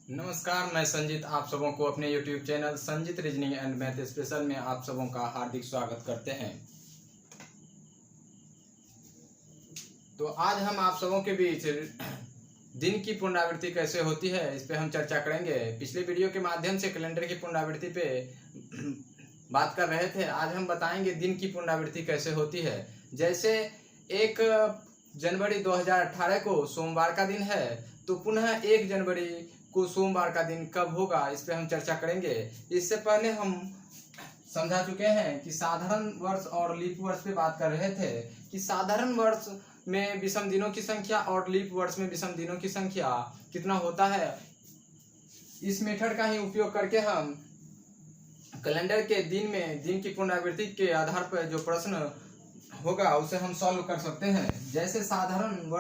नमस्कार, मैं संजीत आप सबों को अपने YouTube channel Sanjeet reasoning and math special में आप सबों का हार्दिक स्वागत करते हैं। तो आज हम आप सबों के बीच दिन की पुनरावृत्ति कैसे होती है इस पे हम चर्चा करेंगे। पिछले वीडियो के माध्यम से कैलेंडर की पुनरावृत्ति पे बात कर रहे थे। आज हम बताएंगे दिन की पुनरावृत्ति कैसे होती है। जैसे 1 जनवरी 2018 को सोमवार का दिन है, तो पुनः 1 जनवरी को सोमवार का दिन कब होगा इस पे हम चर्चा करेंगे। इससे पहले हम समझा चुके हैं कि साधारण वर्ष और लीप वर्ष पे बात कर रहे थे कि साधारण वर्ष में विषम दिनों की संख्या और लीप वर्ष में विषम दिनों की संख्या कितना होता है। इस मेथड का ही उपयोग करके हम कैलेंडर के दिन में दिन की पुनरावृत्ति के आधार पर जो प्रश्न होगा उसे हम सॉल्व कर सकते हैं। जैसे साधारण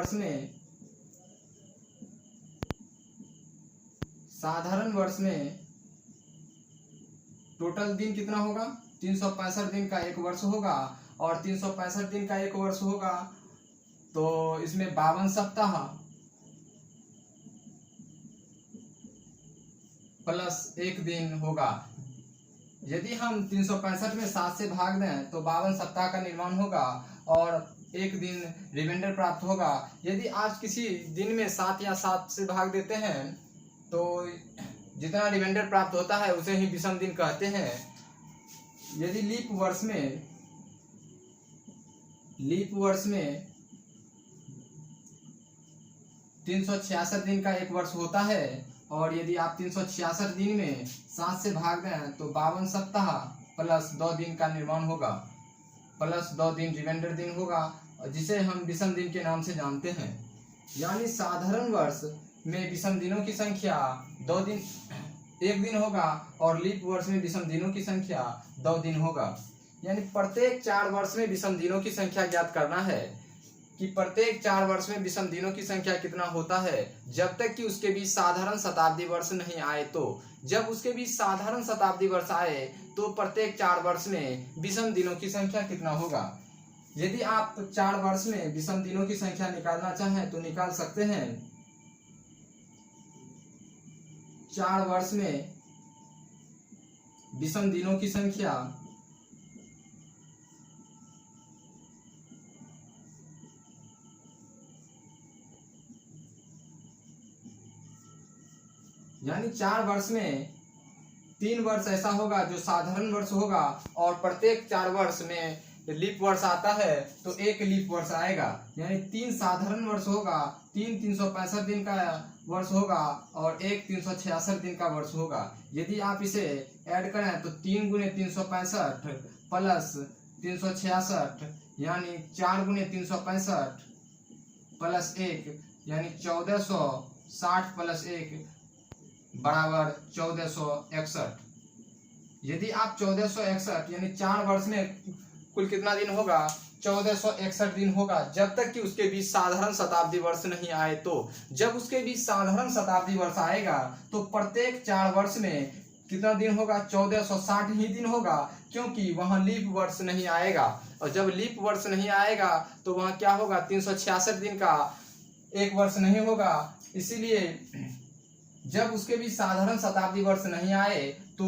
वर्ष में टोटल दिन कितना होगा, 365 दिन का एक वर्ष होगा और 365 दिन का एक वर्ष होगा तो इसमें 52 सप्ताह प्लस 1 दिन होगा। यदि हम 365 में 7 से भाग दें तो 52 सप्ताह का निर्माण होगा और 1 दिन रिमाइंडर प्राप्त होगा। यदि आप किसी दिन में 7 या 7 से भाग देते हैं तो जितना रिमाइंडर प्राप्त होता है उसे ही विषम दिन कहते हैं। यदि लीप वर्ष में 366 दिन का एक वर्ष होता है और यदि आप 366 दिन में 7 से भाग दें तो 52 सप्ताह प्लस 2 दिन का निर्माण होगा, प्लस 2 दिन रिमाइंडर दिन होगा, जिसे हम विषम दिन के नाम से जानते हैं। यानी साधारण वर्ष में विषम दिनों की संख्या 1 दिन होगा और लीप वर्ष में विषम दिनों की संख्या 2 दिन होगा। यानी प्रत्येक 4 वर्ष में विषम दिनों की संख्या ज्ञात करना है कि प्रत्येक 4 वर्ष में विषम दिनों की संख्या कितना होता है, जब तक कि उसके बीच साधारण शताब्दी वर्ष नहीं आए। तो जब उसके बीच साधारण शताब्दी वर्ष आए तो प्रत्येक 4 वर्ष में विषम दिनों की संख्या कितना होगा। यदि आप 4 वर्ष में विषम दिनों की संख्या निकालना चाहें तो निकाल सकते हैं। 4 वर्ष में विषम दिनों की संख्या यानी 4 वर्ष में 3 वर्ष ऐसा होगा जो साधारण वर्ष होगा और प्रत्येक 4 वर्ष में लीप वर्ष आता है तो 1 लीप वर्ष आएगा। यानी 3 साधारण वर्ष होगा, 3 365 दिन का वर्ष होगा और 1 366 दिन का वर्ष होगा। यदि आप इसे ऐड करें तो 3 गुने 365 प्लस 366 यानी 4 गुने 365 प्लस 1 यानी 1460 प्लस 1 बराबर 1461। यदि आप 1461 यानी 4 वर्ष में कुल कितना दिन होगा, 1461 दिन होगा, जब तक कि उसके बीच साधारण शताब्दी वर्ष नहीं आए। तो जब उसके बीच साधारण शताब्दी वर्ष आएगा तो प्रत्येक 4 वर्ष में कितना दिन होगा, 1460 ही दिन होगा, क्योंकि वहां लीप वर्ष नहीं आएगा। और जब लीप वर्ष नहीं आएगा तो वहां क्या होगा, 366 दिन का एक वर्ष नहीं होगा। इसीलिए जब उसके भी साधारण शताब्दी वर्ष नहीं आए तो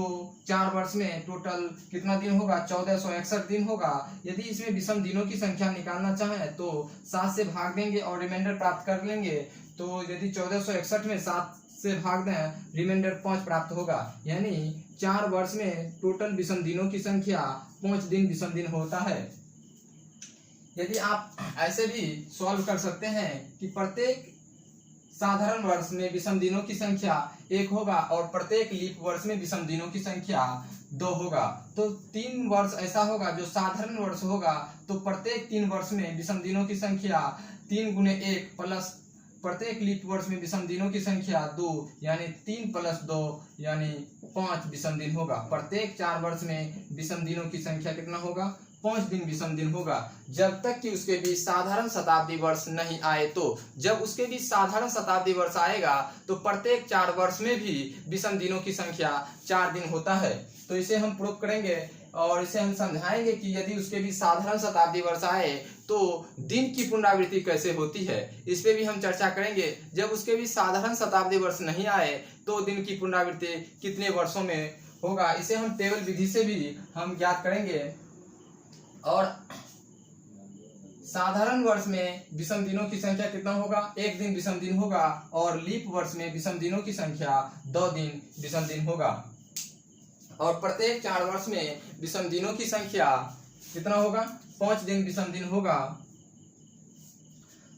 4 वर्ष में टोटल कितना दिन होगा, 1461 दिन होगा। यदि इसमें विषम दिनों की संख्या निकालना चाहें तो 7 से भाग देंगे और रिमाइंडर प्राप्त कर लेंगे। तो यदि 1461 में 7 से भाग दें रिमाइंडर 5 प्राप्त होगा। यानी 4 वर्ष में टोटल विषम दिनों की संख्या 5 दिन विषम दिन होता है। यदि आप ऐसे भी सॉल्व कर सकते हैं कि प्रत्येक साधारण वर्ष में विषम दिनों की संख्या 1 होगा और प्रत्येक लीप वर्ष में विषम दिनों की संख्या 2 होगा। तो 3 वर्ष ऐसा होगा जो साधारण वर्ष होगा तो प्रत्येक 3 वर्ष में विषम दिनों की संख्या 3 गुने 1 प्लस प्रत्येक लीप वर्ष में विषम दिनों की संख्या 2 यानी 3 प्लस 2 यानी 5 विषम दिन होगा। प्रत्येक 4 वर्ष में विषम दिनों की संख्या कितना होगा, 5 दिन विषम दिन होगा, जब तक कि उसके बीच साधारण शताब्दी वर्ष नहीं आए। तो जब उसके बीच साधारण शताब्दी वर्ष आएगा तो प्रत्येक 4 वर्ष में भी विषम दिनों की संख्या 4 दिन होता है। तो इसे हम प्रूव करेंगे और इसे हम समझाएंगे कि यदि उसके भी साधारण शताब्दी वर्ष आए तो दिन की पुनरावृत्ति कैसे होती है, इस पे भी हम चर्चा करेंगे। जब उसके भी साधारण शताब्दी वर्ष नहीं आए तो दिन की पुनरावृत्ति कितने वर्षों में होगा, इसे हम टेबल विधि से भी हम ज्ञात करेंगे। और साधारण वर्ष में विषम दिनों की संख्या कितना होगा, 1 दिन विषम दिन होगा, और लीप वर्ष में विषम दिनों की संख्या 2 दिन विषम दिन होगा। और प्रत्येक 4 वर्ष में विषम दिनों की संख्या कितना होगा, 5 दिन विषम दिन होगा।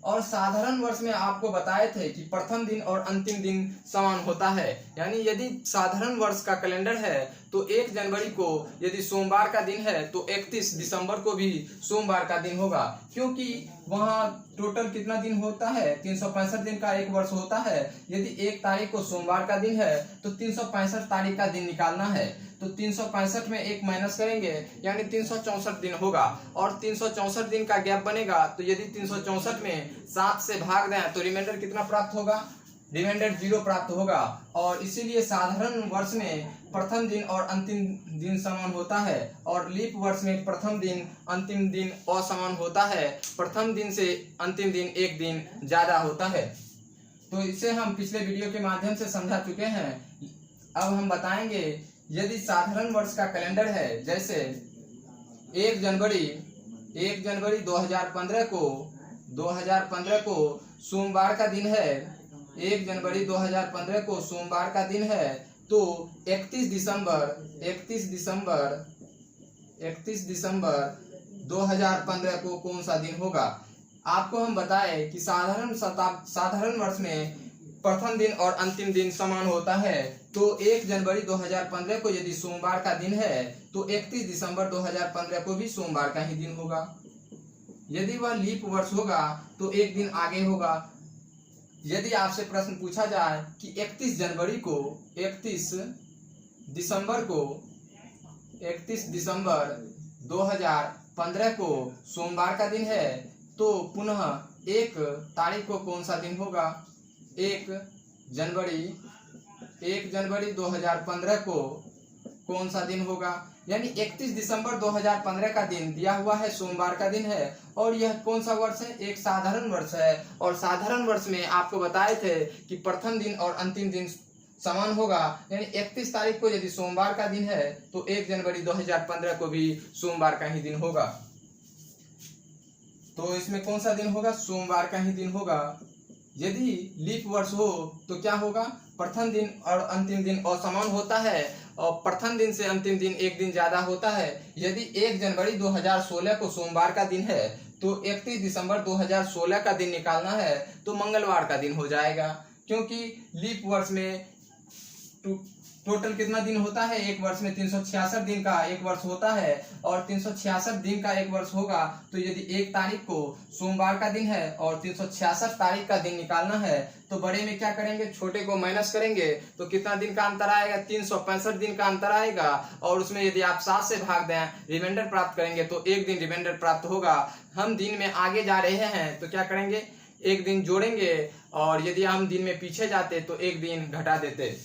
और साधारण वर्ष में आपको बताए थे कि प्रथम दिन और अंतिम दिन समान होता है, यानी यदि साधारण वर्ष का कैलेंडर है तो 1 जनवरी को यदि सोमवार का दिन है तो 31 दिसंबर को भी सोमवार का दिन होगा, क्योंकि वहाँ टोटल कितना दिन होता है, 365 दिन का एक वर्ष होता है। यदि 1 तारीख को सोमवार का दिन है तो 365 तारीख का दिन निकालना है, तो 365 में 1 माइनस करेंगे यानी 364 दिन होगा, और 364 दिन का गैप बनेगा। तो यदि 364 में 7 से भाग दें तो रिमाइंडर कितना प्राप्त होगा, रिमाइंडर 0 प्राप्त होगा। और इसीलिए साधारण वर्ष में प्रथम दिन और अंतिम दिन समान होता है, और लीप वर्ष में प्रथम दिन अंतिम दिन असमान होता है। प्रथम दिन से अंतिम दिन 1 दिन ज्यादा होता है। तो इसे हम पिछले वीडियो के माध्यम से समझा चुके हैं। अब हम बताएंगे यदि साधारण वर्ष का कैलेंडर है, जैसे 1 जनवरी 2015 को सोमवार का दिन है, 1 जनवरी 2015 को सोमवार का दिन है, तो 31 दिसंबर 2015 को कौन सा दिन होगा। आपको हम बताए कि साधारण वर्ष में प्रथम दिन और अंतिम दिन समान होता है, तो 1 जनवरी 2015 को यदि सोमवार का दिन है तो 31 दिसंबर 2015 को भी सोमवार का ही दिन होगा। यदि वह लीप वर्ष होगा तो 1 दिन आगे होगा। यदि आपसे प्रश्न पूछा जाए कि 31 दिसंबर 2015 को सोमवार का दिन है, तो पुनः 1 तारीख को कौन सा दिन होगा, 1 जनवरी 2015 को कौन सा दिन होगा। यानी 31 दिसंबर 2015 का दिन दिया हुआ है, सोमवार का दिन है, और यह कौन सा वर्ष है, एक साधारण वर्ष है। और साधारण वर्ष में आपको बताए थे कि प्रथम दिन और अंतिम दिन समान होगा, यानी 31 तारीख को यदि सोमवार का दिन है तो 1 जनवरी 2015 को भी सोमवार का ही दिन होगा। तो इसमें कौन सा दिन होगा, सोमवार का ही दिन होगा। यदि लीप वर्ष हो तो क्या होगा, प्रथम दिन और अंतिम दिन असमान होता है, और प्रथम दिन से अंतिम दिन 1 दिन ज्यादा होता है। यदि 1 जनवरी 2016 को सोमवार का दिन है तो 31 दिसंबर 2016 का दिन निकालना है तो मंगलवार का दिन हो जाएगा, क्योंकि लीप वर्ष में टोटल कितना दिन होता है, एक वर्ष में 366 दिन का एक वर्ष होता है, और 366 दिन का एक वर्ष होगा तो यदि 1 तारीख को सोमवार का दिन है और 366 तारीख का दिन निकालना है तो बड़े में क्या करेंगे, छोटे को माइनस करेंगे तो कितना दिन का अंतर आएगा, 365 दिन का अंतर आएगा। और उसमें यदि आप 7 से भाग दें, रिमाइंडर प्राप्त करेंगे तो 1 दिन रिमाइंडर प्राप्त होगा। हम दिन में आगे जा रहे हैं तो क्या करेंगे, 1 दिन जोड़ेंगे, और यदि हम दिन में पीछे जाते तो 1 दिन घटा देते।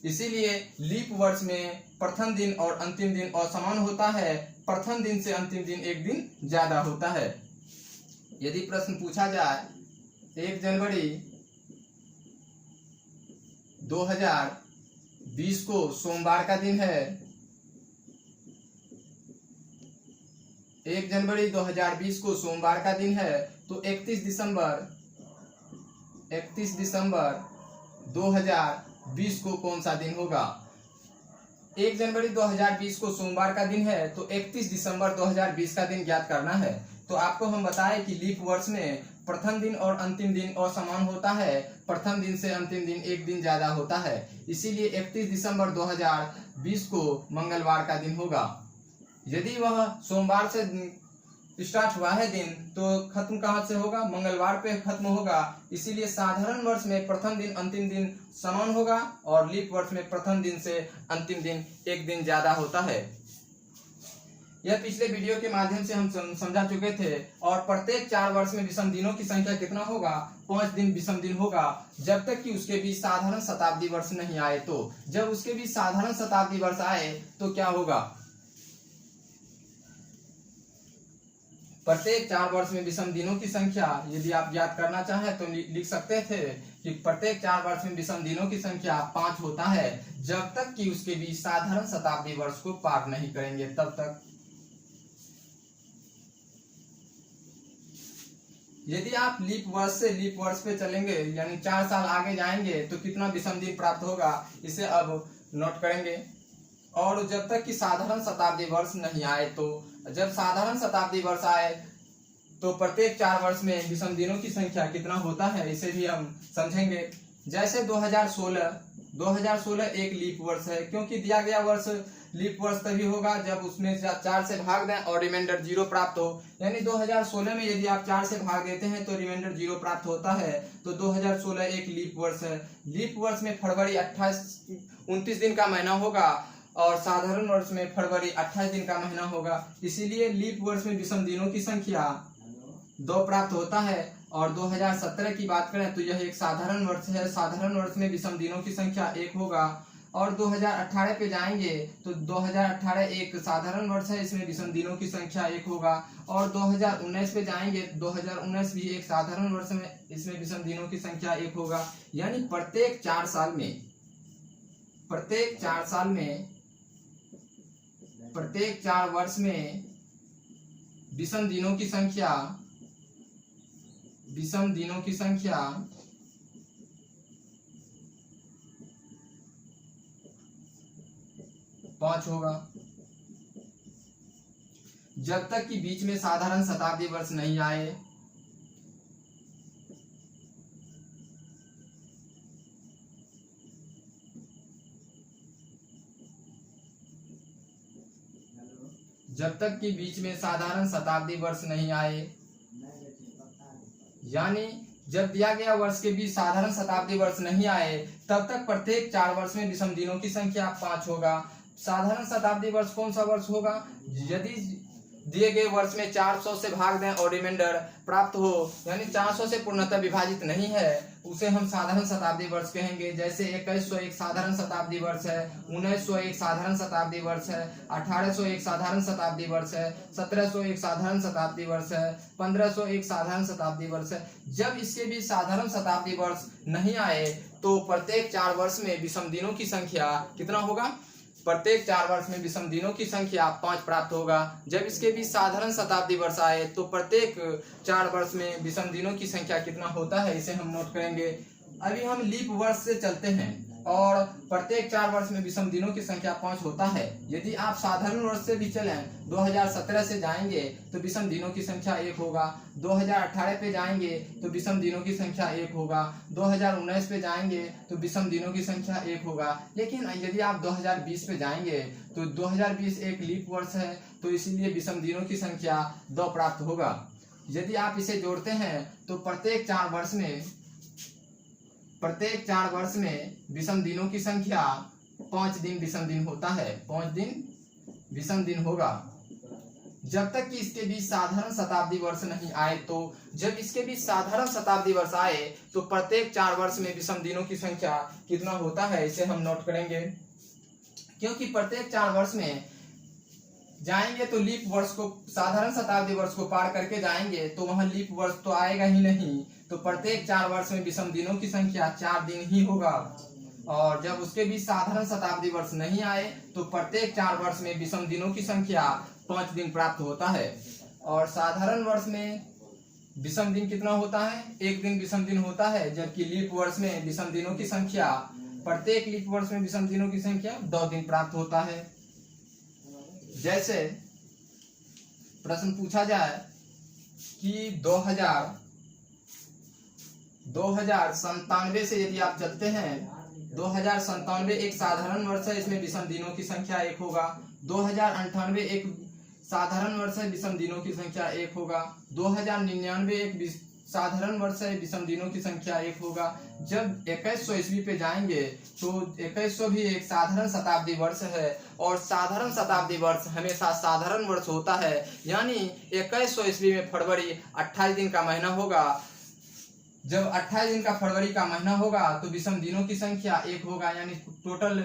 इसीलिए लीप वर्ष में प्रथम दिन और अंतिम दिन असमान होता है, प्रथम दिन से अंतिम दिन 1 दिन ज्यादा होता है। यदि प्रश्न पूछा जाए 1 जनवरी 2020 को सोमवार का दिन है, 1 जनवरी 2020 को सोमवार का दिन है, तो 31 दिसंबर 2020 को कौन सा दिन होगा। 1 जनवरी 2020 को सोमवार का दिन है तो 31 दिसंबर 2020 का दिन ज्ञात करना है। तो आपको हम बताएं कि लीप वर्ष में प्रथम दिन और अंतिम दिन असमान होता है, प्रथम दिन से अंतिम दिन 1 दिन ज्यादा होता है। इसीलिए 31 दिसंबर 2020 को मंगलवार का दिन होगा। यदि वह सोमवार से स्टार्ट हुआ है दिन तो खत्म कहाँ से होगा, मंगलवार पे खत्म होगा। इसीलिए साधारण वर्ष में प्रथम दिन अंतिम दिन समान होगा, और लीप वर्ष में प्रथम दिन से अंतिम दिन 1 दिन ज्यादा होता है। यह पिछले वीडियो के माध्यम से हम समझा चुके थे। और प्रत्येक 4 वर्ष में विषम दिनों की संख्या कितना होगा, 5 दिन विषम दिन होगा, जब तक कि उसके बीच साधारण शताब्दी वर्ष नहीं आए। तो जब उसके बीच साधारण शताब्दी वर्ष आए तो क्या होगा, प्रत्येक 4 वर्ष में विषम दिनों की संख्या, यदि आप याद करना चाहें तो लिख सकते थे कि प्रत्येक 4 वर्ष में विषम दिनों की संख्या 5 होता है, जब तक कि उसके बीच साधारण शताब्दी वर्ष को पार नहीं करेंगे तब तक। यदि आप लीप वर्ष से लीप वर्ष पे चलेंगे, यानी 4 साल आगे जाएंगे, तो कितना विषम दिन प्राप्त होगा, इसे अब नोट करेंगे। और जब तक कि साधारण शताब्दी वर्ष नहीं आए, तो जब साधारण शताब्दी वर्ष आए तो प्रत्येक 4 वर्ष में विषम दिनों की संख्या कितना होता है, इसे भी हम समझेंगे। जैसे 2016 एक लीप वर्ष है, क्योंकि दिया गया वर्ष लीप वर्ष तभी होगा जब उसमें 4 से भाग दें और रिमाइंडर 0 प्राप्त हो। यानी 2016 में यदि आप 4 से भाग देते हैं तो रिमाइंडर 0 प्राप्त होता है, तो 2016 एक लीप वर्ष है। लीप वर्ष में फरवरी 29 दिन का महीना होगा और साधारण वर्ष में फरवरी 28 दिन का महीना होगा। इसीलिए लीप वर्ष में विषम दिनों की संख्या 2 प्राप्त होता है। और 2017 की बात करें तो यह एक साधारण वर्ष है, साधारण वर्ष में विषम दिनों की संख्या 1 होगा। और 2018 पे जाएंगे तो 2018 एक साधारण वर्ष है, इसमें विषम दिनों की संख्या 1 होगा। और 2019 पे जाएंगे, 2019 भी एक साधारण वर्ष में, इसमें विषम दिनों की संख्या 1 होगा। यानी प्रत्येक 4 साल में प्रत्येक 4 वर्ष में विषम दिनों की संख्या 5 होगा, जब तक कि बीच में साधारण शताब्दी वर्ष नहीं आए। जब तक कि बीच में साधारण शताब्दी वर्ष नहीं आए, यानी जब दिया गया वर्ष के बीच साधारण शताब्दी वर्ष नहीं आए, तब तक प्रत्येक 4 वर्ष में विषम दिनों की संख्या 5 होगा। साधारण शताब्दी वर्ष कौन सा वर्ष होगा, यदि दिए गए वर्ष में 400 से भाग दें और रिमाइंडर प्राप्त हो, यानी 400 से पूर्णतः विभाजित नहीं है, उसे हम साधारण शताब्दी वर्ष कहेंगे। जैसे 2100 एक साधारण शताब्दी वर्ष है, 1900 एक साधारण शताब्दी वर्ष है, 1800 एक साधारण शताब्दी वर्ष है, 1700 एक साधारण शताब्दी वर्ष है, 1500 एक साधारण शताब्दी वर्ष है। जब इसके बीच साधारण शताब्दी वर्ष नहीं आए तो प्रत्येक 4 वर्ष में विषम दिनों की संख्या कितना होगा, प्रत्येक 4 वर्ष में विषम दिनों की संख्या 5 प्राप्त होगा। जब इसके बीच साधारण शताब्दी वर्ष आए तो प्रत्येक 4 वर्ष में विषम दिनों की संख्या कितना होता है, इसे हम नोट करेंगे। अभी हम लीप वर्ष से चलते हैं और प्रत्येक 4 वर्ष में विषम दिनों की संख्या 5 होता है। यदि आप साधारण वर्ष से भी चलें, 2017 से जाएंगे तो विषम दिनों की संख्या 1 होगा, 2018 पे जाएंगे तो विषम दिनों की संख्या 1 होगा, 2019 पे जाएंगे तो विषम दिनों की संख्या 1 होगा। लेकिन यदि आप 2020 पे जाएंगे तो 2020 एक लीप वर्ष है, तो इसीलिए विषम दिनों की संख्या 2 प्राप्त होगा। यदि आप इसे जोड़ते हैं तो प्रत्येक 4 वर्ष में विषम दिनों की संख्या 5 दिन विषम दिन होता है, 5 दिन विषम दिन होगा, जब तक कि इसके बीच साधारण शताब्दी वर्ष नहीं आए। तो जब इसके बीच साधारण शताब्दी वर्ष आए तो प्रत्येक 4 वर्ष में विषम दिनों की संख्या कितना होता है, इसे हम नोट करेंगे। क्योंकि प्रत्येक 4 वर्ष में जाएंगे तो लीप वर्ष को, साधारण शताब्दी वर्ष को पार करके जाएंगे तो वहां लीप वर्ष तो आएगा ही नहीं, तो प्रत्येक 4 वर्ष में विषम दिनों की संख्या 4 दिन ही होगा। और जब उसके बीच साधारण शताब्दी वर्ष नहीं आए तो प्रत्येक 4 वर्ष में विषम दिनों की संख्या 5 दिन प्राप्त होता है। और साधारण वर्ष में विषम दिन कितना होता है, 1 दिन विषम दिन होता है, जबकि लीप वर्ष में विषम दिनों की संख्या, प्रत्येक लीप वर्ष में विषम दिनों की संख्या 2 दिन प्राप्त होता है। जैसे प्रश्न पूछा जाए कि 2097 से यदि आप चलते हैं, 2097 एक साधारण वर्ष है, इसमें विषम दिनों की संख्या 1 होगा। 2098 एक साधारण वर्ष है, विषम दिनों की संख्या 1 होगा। 2099 एक साधारण वर्ष है, विषम दिनों की संख्या 1 होगा। जब 2100 ईस्वी पे जाएंगे तो 2100 भी एक साधारण शताब्दी वर्ष है और साधारण शताब्दी वर्ष हमेशा साधारण वर्ष होता है। यानी 2100 ईस्वी में फरवरी 28 दिन का महीना होगा। जब 28 दिन का फरवरी का महीना होगा तो विषम दिनों की संख्या 1 होगा। यानी टोटल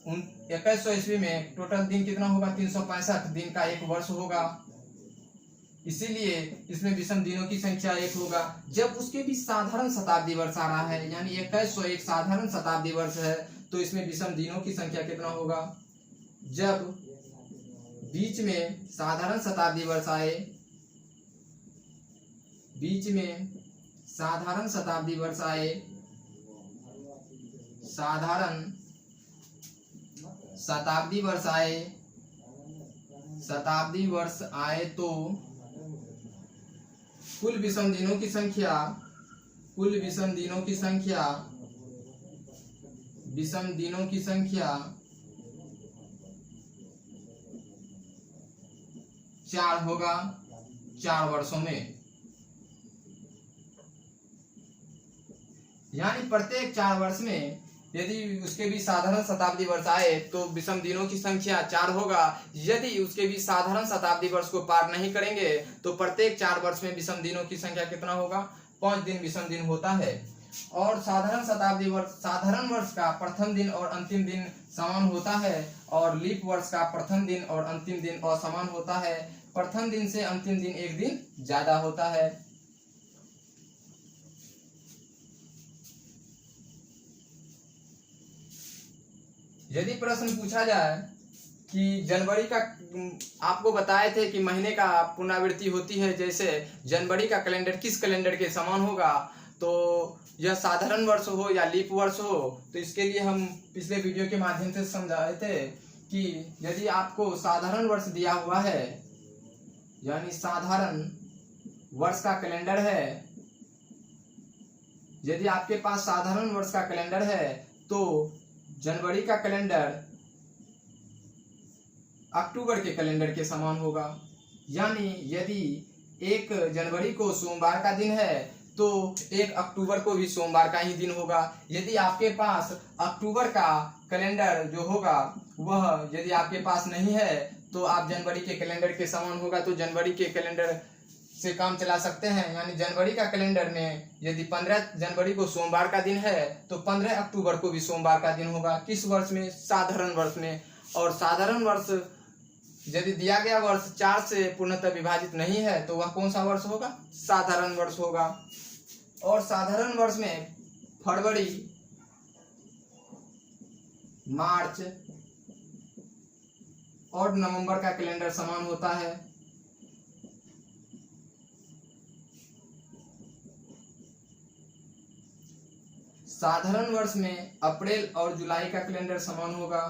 2100 ईस्वी में टोटल दिन कितना होगा, 365 दिन का एक वर्ष होगा। इसीलिए इसमें विषम दिनों की संख्या 1 होगा। जब उसके भी साधारण शताब्दी वर्ष आ रहा है, यानी 2100 एक साधारण शताब्दी वर्ष है, तो इसमें विषम दिनों की संख्या कितना होगा। जब बीच में साधारण शताब्दी वर्ष आए, बीच में साधारण शताब्दी वर्ष आए, साधारण शताब्दी वर्ष आए, शताब्दी वर्ष आए तो कुल विषम दिनों की संख्या, कुल विषम दिनों की संख्या, विषम दिनों की संख्या 4 होगा 4 वर्षों में। यानी प्रत्येक 4 वर्ष में यदि उसके भी साधारण शताब्दी वर्ष आए तो विषम दिनों की संख्या 4 होगा। यदि उसके भी साधारण शताब्दी वर्ष को पार नहीं करेंगे तो प्रत्येक 4 वर्ष में विषम दिनों की संख्या कितना होगा, 5 दिन विषम दिन होता है। और साधारण शताब्दी वर्ष, साधारण वर्ष का प्रथम दिन और अंतिम दिन समान होता है और लीप वर्ष का प्रथम दिन और अंतिम दिन असमान होता है। प्रथम दिन से अंतिम दिन एक दिन ज्यादा होता है। यदि प्रश्न पूछा जाए कि जनवरी का, आपको बताए थे कि महीने का पुनरावृत्ति होती है, जैसे जनवरी का कैलेंडर किस कैलेंडर के समान होगा, तो यह साधारण वर्ष हो या लीप वर्ष हो। तो इसके लिए हम पिछले वीडियो के माध्यम से समझाए थे कि यदि आपको साधारण वर्ष दिया हुआ है, यानी साधारण वर्ष का कैलेंडर है, यदि आपके पास साधारण वर्ष का कैलेंडर है तो जनवरी का कैलेंडर अक्टूबर के कैलेंडर के समान होगा। यानी यदि 1 जनवरी को सोमवार का दिन है तो 1 अक्टूबर को भी सोमवार का ही दिन होगा। यदि आपके पास अक्टूबर का कैलेंडर जो होगा वह यदि आपके पास नहीं है तो आप जनवरी के कैलेंडर के समान होगा, तो जनवरी के कैलेंडर से काम चला सकते हैं। यानी जनवरी का कैलेंडर में यदि 15 जनवरी को सोमवार का दिन है तो 15 अक्टूबर को भी सोमवार का दिन होगा। किस वर्ष में, साधारण वर्ष में। और साधारण वर्ष यदि दिया गया वर्ष 4 से पूर्णतः विभाजित नहीं है तो वह कौन सा वर्ष होगा, साधारण वर्ष होगा। और साधारण वर्ष में फरवरी, मार्च और नवंबर का कैलेंडर समान होता है। साधारण वर्ष में अप्रैल और जुलाई का कैलेंडर समान होगा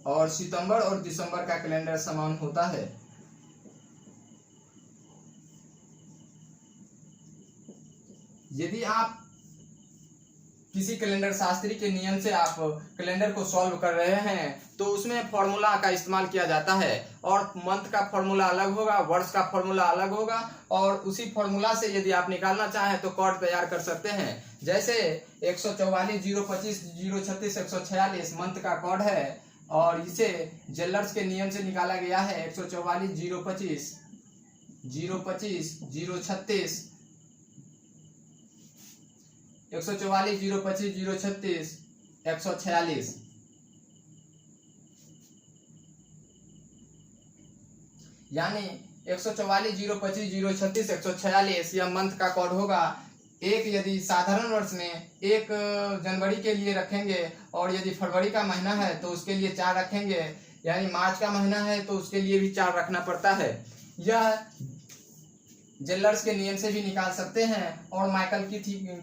और सितंबर और दिसंबर का कैलेंडर समान होता है। यदि आप किसी कैलेंडर शास्त्री के नियम से आप कैलेंडर को सॉल्व कर रहे हैं तो उसमें फॉर्मूला का इस्तेमाल किया जाता है और मंथ का फॉर्मूला अलग होगा, वर्ष का फॉर्मूला अलग होगा और उसी फॉर्मूला से यदि आप निकालना चाहें तो कोड तैयार कर सकते हैं। जैसे 144 025 036 146 मंथ का कोड है और इसे जेलर्स के नियम से निकाला गया है। 144 025 026 036 144 025 036 146। यानी 144 025 036 146 यह मंथ का कोड होगा। एक यदि साधारण वर्ष में 1 जनवरी के लिए रखेंगे और यदि फरवरी का महीना है तो उसके लिए 4 रखेंगे, यानी मार्च का महीना है तो उसके लिए भी 4 रखना पड़ता है। यह जेलर्स के नियम से भी निकाल सकते हैं और माइकल की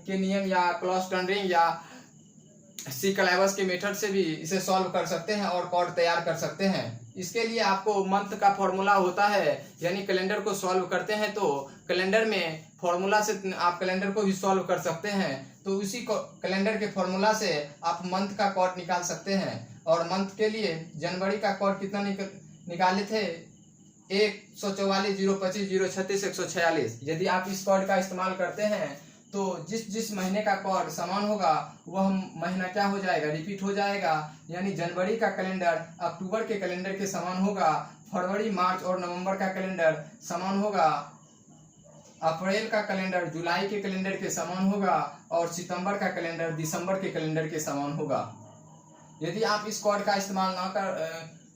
के नियम या क्लॉस टर्नरिंग या सी क्लाइवर्स के मेथड से भी इसे सॉल्व कर सकते हैं और कोड तैयार कर सकते हैं। इसके लिए आपको मंथ का फॉर्मूला होता है, यानी कैलेंडर को सॉल्व करते हैं तो कैलेंडर में फॉर्मूला से आप कैलेंडर को भी सॉल्व कर सकते हैं। तो उसी कैलेंडर के फॉर्मूला से आप मंथ का कोड निकाल सकते हैं। और मंथ के लिए जनवरी का कोड कितना निकाले थे, 144 025 036 146। यदि आप इस कोड का इस्तेमाल करते हैं तो जिस जिस महीने का कोड समान होगा वह महीना क्या हो जाएगा, रिपीट हो जाएगा। यानी जनवरी का कैलेंडर अक्टूबर के कैलेंडर के समान होगा, फरवरी मार्च और नवंबर का कैलेंडर समान होगा, अप्रैल का कैलेंडर जुलाई के कैलेंडर के समान होगा और सितंबर का कैलेंडर दिसंबर के कैलेंडर के समान होगा। यदि आप इस कोड का इस्तेमाल ना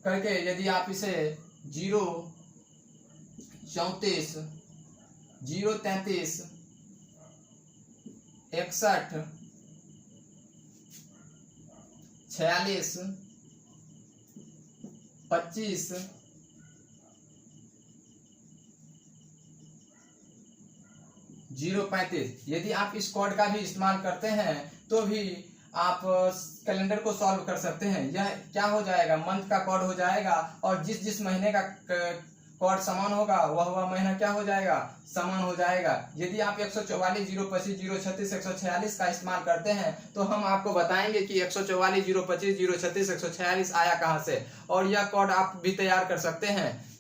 करके यदि आप इसे 034 033 61 46 25 035 यदि आप इस कोड का भी इस्तेमाल करते हैं तो भी आप कैलेंडर को सॉल्व कर सकते हैं। यह क्या हो जाएगा, मंथ का कोड हो जाएगा और जिस जिस महीने का कोड समान होगा वह महीना क्या हो जाएगा, समान हो जाएगा। यदि आप 144 025 036 146 का इस्तेमाल करते हैं तो हम आपको बताएंगे कि 144 025 036 146 आया कहां से, और यह कोड आप भी तैयार कर सकते हैं।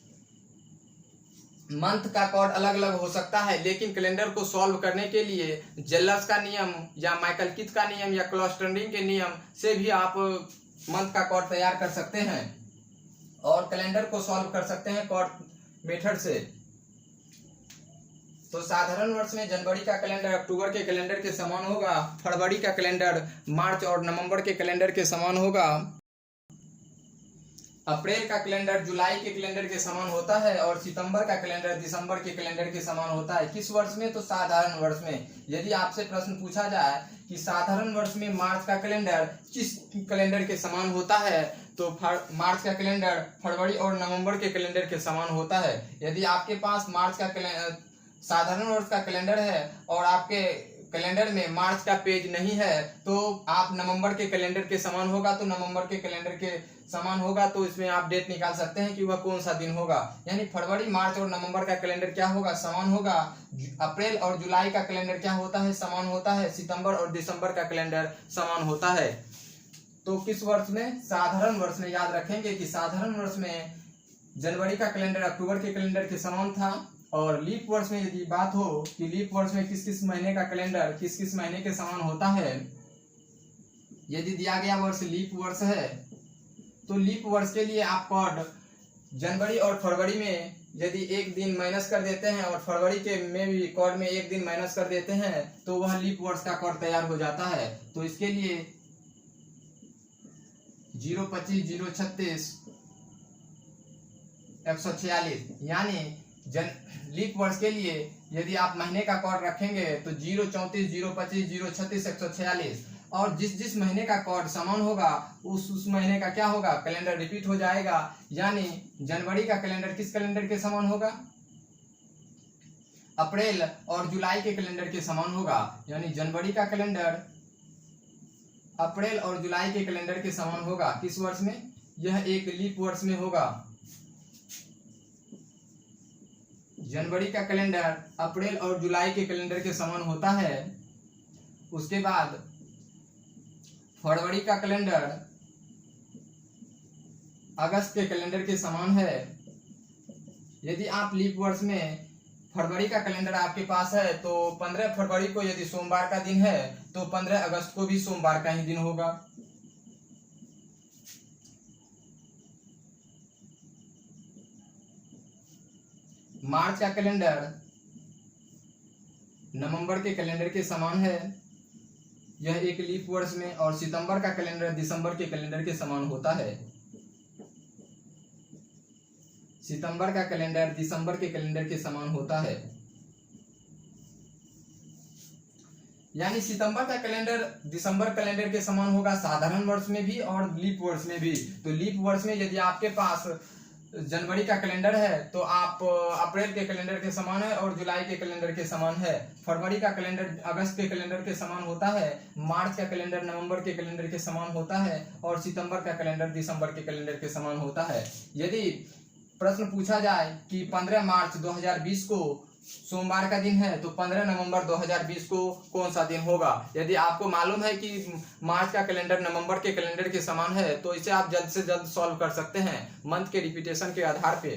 मंथ का कोड अलग अलग हो सकता है, लेकिन कैलेंडर को सॉल्व करने के लिए जेलर्स का नियम या माइकल किथ का नियम या क्लॉस्टरिंग के नियम से भी आप मंथ का कोड तैयार कर सकते हैं और कैलेंडर को सॉल्व कर सकते हैं कोड मेथड से। तो साधारण वर्ष में जनवरी का कैलेंडर अक्टूबर के कैलेंडर के समान होगा, फरवरी का कैलेंडर मार्च और नवंबर के कैलेंडर के समान होगा, अप्रैल का कैलेंडर जुलाई के कैलेंडर के समान होता है और सितंबर का कैलेंडर दिसंबर के कैलेंडर के समान होता है। किस वर्ष में, तो साधारण वर्ष में। यदि आपसे प्रश्न पूछा जाए कि साधारण वर्ष में मार्च का कैलेंडर किस कैलेंडर के समान होता है, तो मार्च का कैलेंडर फरवरी और नवंबर के कैलेंडर के समान होता है। यदि आपके पास मार्च का साधारण वर्ष का कैलेंडर है और आपके कैलेंडर में मार्च का पेज नहीं है तो आप नवंबर के कैलेंडर के समान होगा, तो नवंबर के कैलेंडर के समान होगा तो इसमें आप डेट निकाल सकते हैं कि वह कौन सा दिन होगा। यानी फरवरी मार्च और नवंबर का कैलेंडर क्या होगा, समान होगा। अप्रैल और जुलाई का कैलेंडर क्या होता है, समान होता है। सितंबर और दिसंबर का कैलेंडर समान होता है। तो किस वर्ष में, साधारण वर्ष में। याद रखेंगे कि साधारण वर्ष में जनवरी का कैलेंडर अक्टूबर के कैलेंडर के समान था, और लीप वर्ष में यदि बात हो कि लीप वर्ष में किस किस महीने का कैलेंडर किस किस महीने के समान होता है, यदि दिया गया वर्ष लीप वर्ष है तो लीप वर्ष के लिए आप कोड जनवरी और फरवरी में यदि एक दिन माइनस कर देते हैं और फरवरी के में भी कोड में एक दिन माइनस कर देते हैं तो वह लीप वर्ष का कोड तैयार हो जाता है। तो इसके लिए 025 036 146 यानी लीप वर्ष के लिए यदि आप महीने का कोड रखेंगे तो 034 025 036 146, और जिस जिस महीने का कोड समान होगा उस महीने का क्या होगा, कैलेंडर रिपीट हो जाएगा। यानी जनवरी का कैलेंडर किस कैलेंडर के समान होगा, अप्रैल और जुलाई के कैलेंडर के समान होगा। यानी जनवरी का कैलेंडर अप्रैल और जुलाई के कैलेंडर के समान होगा। किस वर्ष में, यह एक लीप वर्ष में होगा। जनवरी का कैलेंडर अप्रैल और जुलाई के कैलेंडर के समान होता है। उसके बाद फरवरी का कैलेंडर अगस्त के कैलेंडर के समान है। यदि आप लीप वर्ष में फरवरी का कैलेंडर आपके पास है तो 15 फरवरी को यदि सोमवार का दिन है तो 15 अगस्त को भी सोमवार का ही दिन होगा। मार्च का कैलेंडर नवंबर के कैलेंडर के समान है, यह एक लीप वर्ष में। और सितंबर का कैलेंडर दिसंबर के कैलेंडर के समान होता है। सितंबर का कैलेंडर दिसंबर के कैलेंडर के समान होता है। यानी सितंबर का कैलेंडर दिसंबर कैलेंडर के समान होगा साधारण वर्ष में भी और लीप वर्ष में भी। तो लीप वर्ष में यदि आपके पास जनवरी का कैलेंडर है तो आप अप्रैल के कैलेंडर के समान है और जुलाई के कैलेंडर के समान है। फरवरी का कैलेंडर अगस्त के कैलेंडर के समान होता है। मार्च का कैलेंडर नवंबर के कैलेंडर के समान होता है और सितंबर का कैलेंडर दिसंबर के कैलेंडर के समान होता है। यदि प्रश्न पूछा जाए कि 15 मार्च 2020 को सोमवार का दिन है तो 15 नवंबर 2020 को कौन सा दिन होगा। यदि आपको मालूम है कि मार्च का कैलेंडर नवंबर के कैलेंडर के समान है तो इसे आप जल्द से जल्द सॉल्व कर सकते हैं मंथ के रिपीटेशन के आधार पे।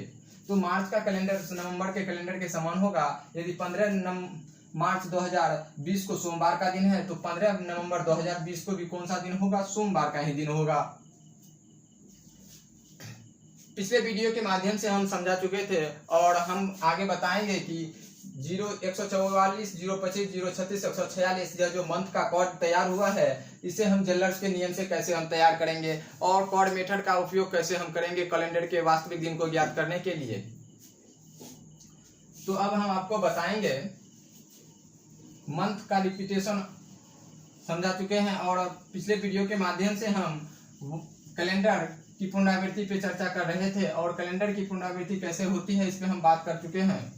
तो मार्च का कैलेंडर नवंबर के कैलेंडर के समान होगा। यदि 15 मार्च 2020 को सोमवार का दिन है तो 15 नवंबर 2020 को भी कौन सा दिन होगा? सोमवार का ही दिन होगा। पिछले वीडियो के माध्यम से हम समझा चुके थे और हम आगे बताएंगे कि 144, 025, 036, 146 यह जो मंथ का कोड तैयार हुआ है इसे हम जेलर्स के नियम से कैसे हम तैयार करेंगे और कोड मेथड का उपयोग कैसे हम करेंगे कैलेंडर के वास्तविक दिन को ज्ञात करने के लिए। तो अब हम आपको बताएंगे, मंथ का रिपीटेशन समझा चुके हैं और पिछले वीडियो के माध्यम से हम कैलेंडर की पुनरावृत्ति पे चर्चा कर रहे थे और कैलेंडर की पुनरावृत्ति कैसे होती है इस पे हम बात कर चुके हैं।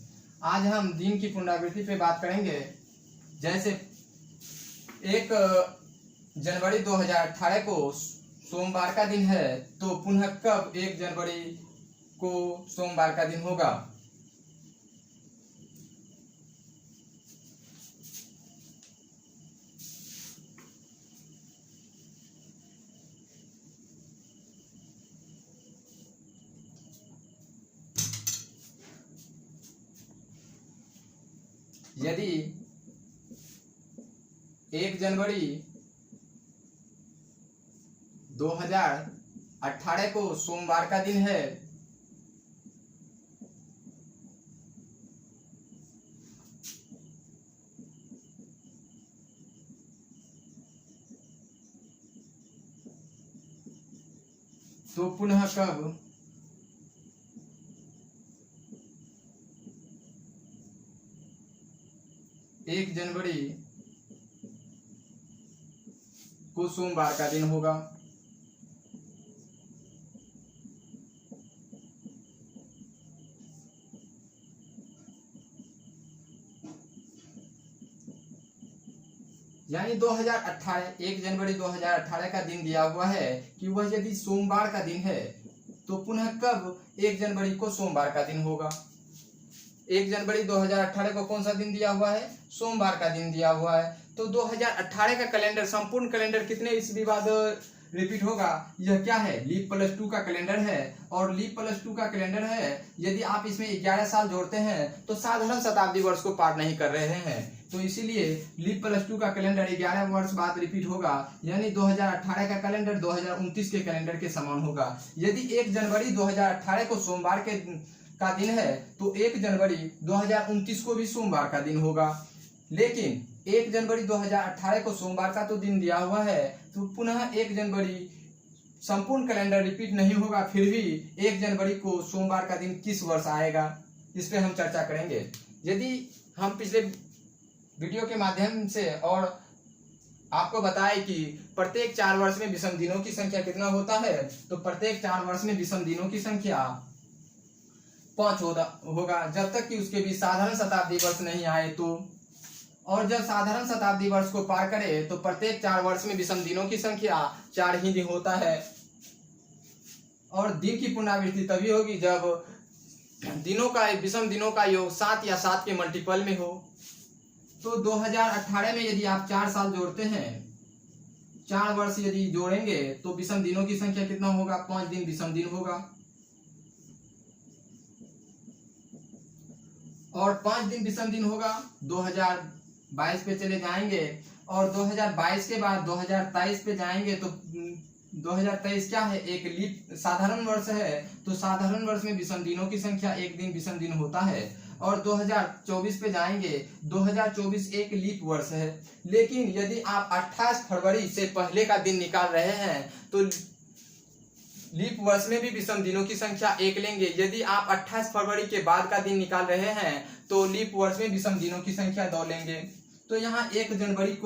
आज हम दिन की पुनरावृत्ति पे बात करेंगे। जैसे 1 जनवरी 2018 को सोमवार का दिन है तो पुनः कब 1 जनवरी को सोमवार का दिन होगा? यदि 1 जनवरी 2018 को सोमवार का दिन है तो पुनः कब 1 जनवरी को सोमवार का दिन होगा? यानी 2018 1 जनवरी 2018 का दिन दिया हुआ है कि वह यदि सोमवार का दिन है तो पुनः कब 1 जनवरी को सोमवार का दिन होगा? 1 जनवरी 2018 को कौन सा दिन दिया हुआ है? सोमवार का दिन दिया हुआ है। तो 2018 का कैलेंडर, संपूर्ण कैलेंडर कितने ईस्वी बाद रिपीट होगा? यह क्या है? लीप +2 का कैलेंडर है और लीप +2 का कैलेंडर है। यदि आप इसमें 11 साल जोड़ते हैं तो साधारण शताब्दी वर्ष को पार नहीं कर रहे हैं, तो इसीलिए लीप +2 का कैलेंडर 11 वर्ष बाद रिपीट होगा। यानी 2018 का कैलेंडर 2029 के कैलेंडर के समान होगा। यदि 1 जनवरी 2018 को सोमवार का दिन है तो 1 जनवरी 2029 को भी सोमवार का दिन होगा। लेकिन 1 जनवरी 2018 को सोमवार का तो दिन दिया हुआ है तो पुनः 1 जनवरी संपूर्ण कैलेंडर रिपीट नहीं होगा, फिर भी 1 जनवरी को सोमवार का दिन किस वर्ष आएगा इस पे हम चर्चा करेंगे। यदि हम पिछले वीडियो के माध्यम से और आपको बताएं कि प्रत्येक 4 वर्ष में विषम दिनों की संख्या कितना होता है, तो प्रत्येक 4 वर्ष में विषम दिनों की संख्या 5 होगा जब तक कि उसके बीच साधारण शताब्दी वर्ष नहीं आए तो। और जब साधारण शताब्दी वर्ष को पार करे तो प्रत्येक 4 वर्ष में विषम दिनों की संख्या 4 ही दिन होता है। और दिन की पुनरावृत्ति तभी होगी जब विषम दिनों का योग 7 या 7 के मल्टीपल में हो। तो 2018 में यदि आप 4 साल जोड़ते हैं, 4 वर्ष यदि जोड़ेंगे तो विषम दिनों की संख्या कितना होगा? 5 दिन विषम दिन होगा। और 5 दिन विषम दिन होगा। 2022 पे चले जाएंगे और 2022 के बाद 2023 पे जाएंगे तो 2023 क्या है? एक लीप साधारण वर्ष है, तो साधारण वर्ष में विषम दिनों की संख्या 1 दिन विषम दिन होता है। और 2024 पे जाएंगे, 2024 एक लीप वर्ष है। लेकिन यदि आप 28 फरवरी से पहले का दिन निकाल रहे हैं तो लीप वर्ष में भी विषम दिनों की संख्या 1 लेंगे। यदि आप 28 फरवरी के बाद का दिन निकाल रहे हैं तो लीप वर्ष में विषम दिनों की संख्या 2 लेंगे। तो यहाँ 1 जनवरी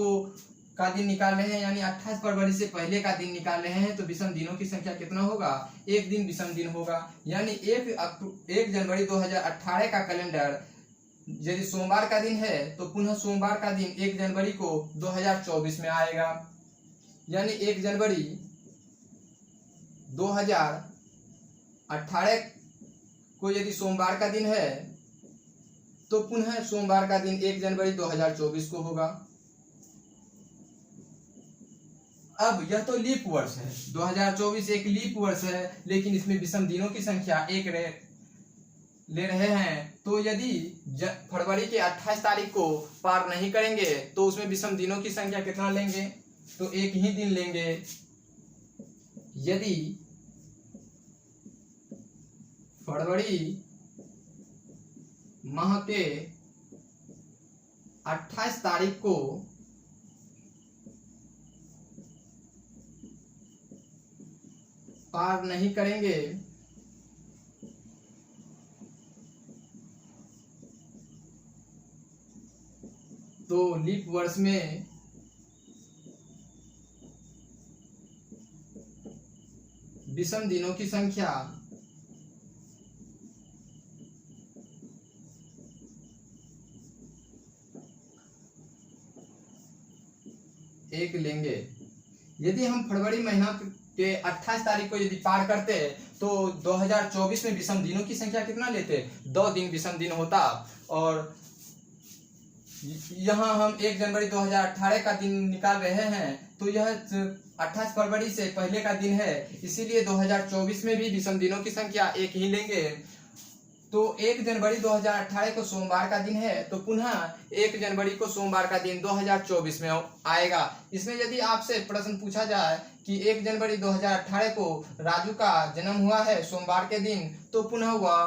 का दिन निकाल रहे हैं, यानी 28 फरवरी से पहले का दिन निकाल रहे हैं, तो विषम दिनों की संख्या कितना होगा? 1 दिन विषम दिन होगा। यानी 1 जनवरी 2018 का कैलेंडर यदि सोमवार का दिन है तो पुनः सोमवार का दिन 1 जनवरी को 2024 में आएगा। यानी 1 जनवरी 2018 को यदि सोमवार का दिन है तो पुनः सोमवार का दिन 1 जनवरी 2024 को होगा। अब यह तो लीप वर्ष है, 2024 एक लीप वर्ष है, लेकिन इसमें विषम दिनों की संख्या 1 ले रहे हैं तो यदि फरवरी के 28 तारीख को पार नहीं करेंगे तो उसमें विषम दिनों की संख्या कितना लेंगे, तो एक ही दिन लेंगे। यदि फरवरी माह के 28 तारीख को पार नहीं करेंगे तो लीप वर्ष में विषम दिनों की संख्या एक लेंगे। यदि हम फरवरी महीना के 28 तारीख को यदि पार करते तो 2024 में विषम दिनों की संख्या कितना लेते, 2 दिन विषम दिन होता। और यहाँ हम 1 जनवरी 2018 का दिन निकाल रहे हैं तो यह 28 फरवरी से पहले का दिन है, इसीलिए 2024 में भी विषम दिनों की संख्या एक ही लेंगे। तो 1 जनवरी 2018 को सोमवार का दिन है तो पुनः 1 जनवरी को सोमवार का दिन 2024 में आएगा। इसमें यदि आपसे प्रश्न पूछा जाए कि 1 जनवरी 2018 को राजू का जन्म हुआ है सोमवार के दिन, तो पुनः वह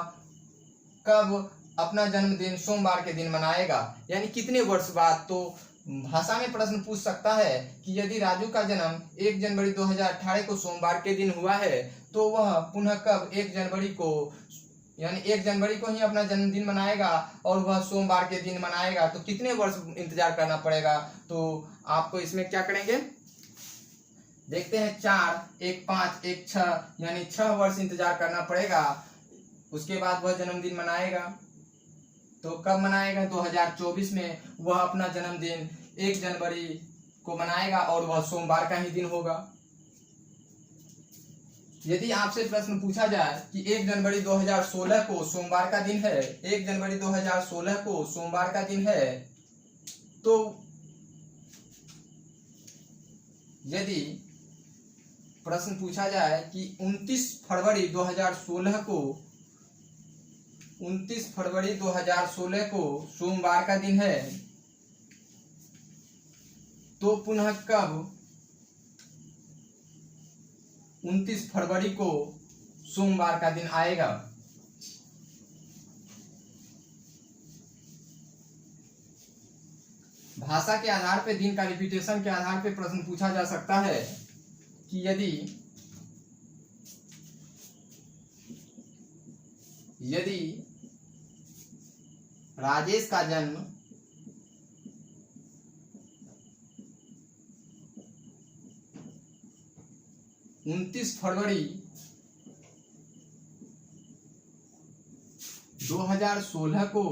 कब अपना जन्मदिन सोमवार के दिन मनाएगा, यानी कितने वर्ष बाद। तो भाषा में प्रश्न पूछ सकता है कि यदि राजू का जन्म 1 जनवरी 2018 को सोमवार के दिन हुआ है तो वह पुनः कब 1 जनवरी को, यानी 1 जनवरी को ही अपना जन्मदिन मनाएगा और वह सोमवार के दिन मनाएगा, तो कितने वर्ष इंतजार करना पड़ेगा। तो आपको इसमें क्या करेंगे, देखते हैं 4, 1 5, 1 6, यानी 6 वर्ष इंतजार करना पड़ेगा, उसके बाद वह जन्मदिन मनाएगा। तो कब मनाएगा, 2024 में वह अपना जन्मदिन 1 जनवरी को मनाएगा और वह सोमवार का ही दिन होगा। यदि आपसे प्रश्न पूछा जाए कि 1 जनवरी 2016 को सोमवार का दिन है, 1 जनवरी 2016 को सोमवार का दिन है, तो यदि प्रश्न पूछा जाए कि 29 फरवरी 2016 को सोमवार का दिन है, तो पुनः कब 29 फरवरी को सोमवार का दिन आएगा। भाषा के आधार पे, दिन का रिपीटेशन के आधार पे प्रश्न पूछा जा सकता है कि यदि राजेश का जन्म 29 फरवरी 2016 को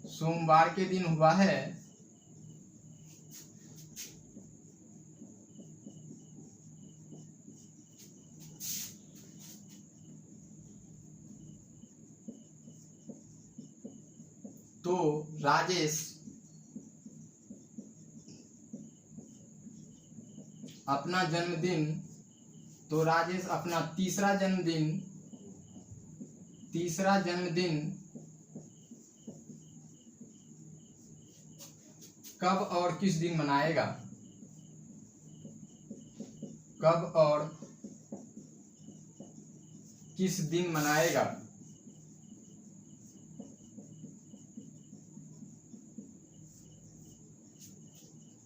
सोमवार के दिन हुआ है, तो राजेश अपना जन्मदिन, तो राजेश अपना तीसरा जन्मदिन कब और किस दिन मनाएगा, कब और किस दिन मनाएगा।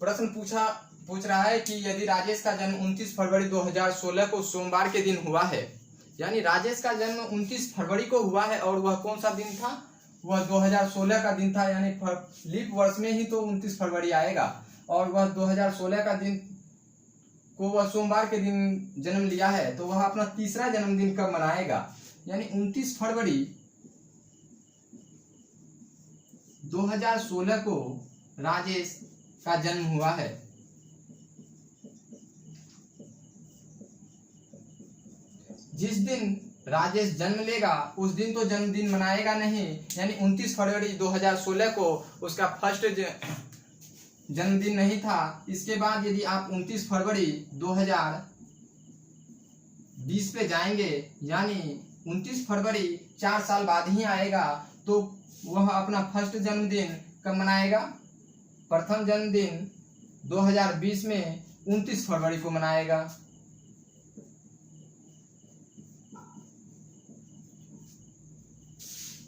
प्रश्न पूछ रहा है कि यदि राजेश का जन्म 29 फरवरी 2016 को सोमवार के दिन हुआ है, यानी राजेश का जन्म 29 फरवरी को हुआ है और वह कौन सा दिन था, वह 2016 का दिन था, यानी लीप वर्ष में ही तो 29 फरवरी आएगा, और वह 2016 का दिन को वह सोमवार के दिन जन्म लिया है, तो वह अपना तीसरा जन्मदिन कब मनाएगा, यानी 29 फरवरी 2016 को राजेश का जन्म हुआ है। जिस दिन राजेश जन्म लेगा उस दिन तो जन्मदिन मनाएगा नहीं, यानी 29 फरवरी 2016 को उसका फर्स्ट जन्मदिन नहीं था। इसके बाद यदि आप 29 फरवरी 20 पे जाएंगे, यानी 29 फरवरी 4 साल बाद ही आएगा, तो वह अपना फर्स्ट जन्मदिन कब मनाएगा? प्रथम जन्मदिन 2020 में 29 फरवरी को मनाएगा।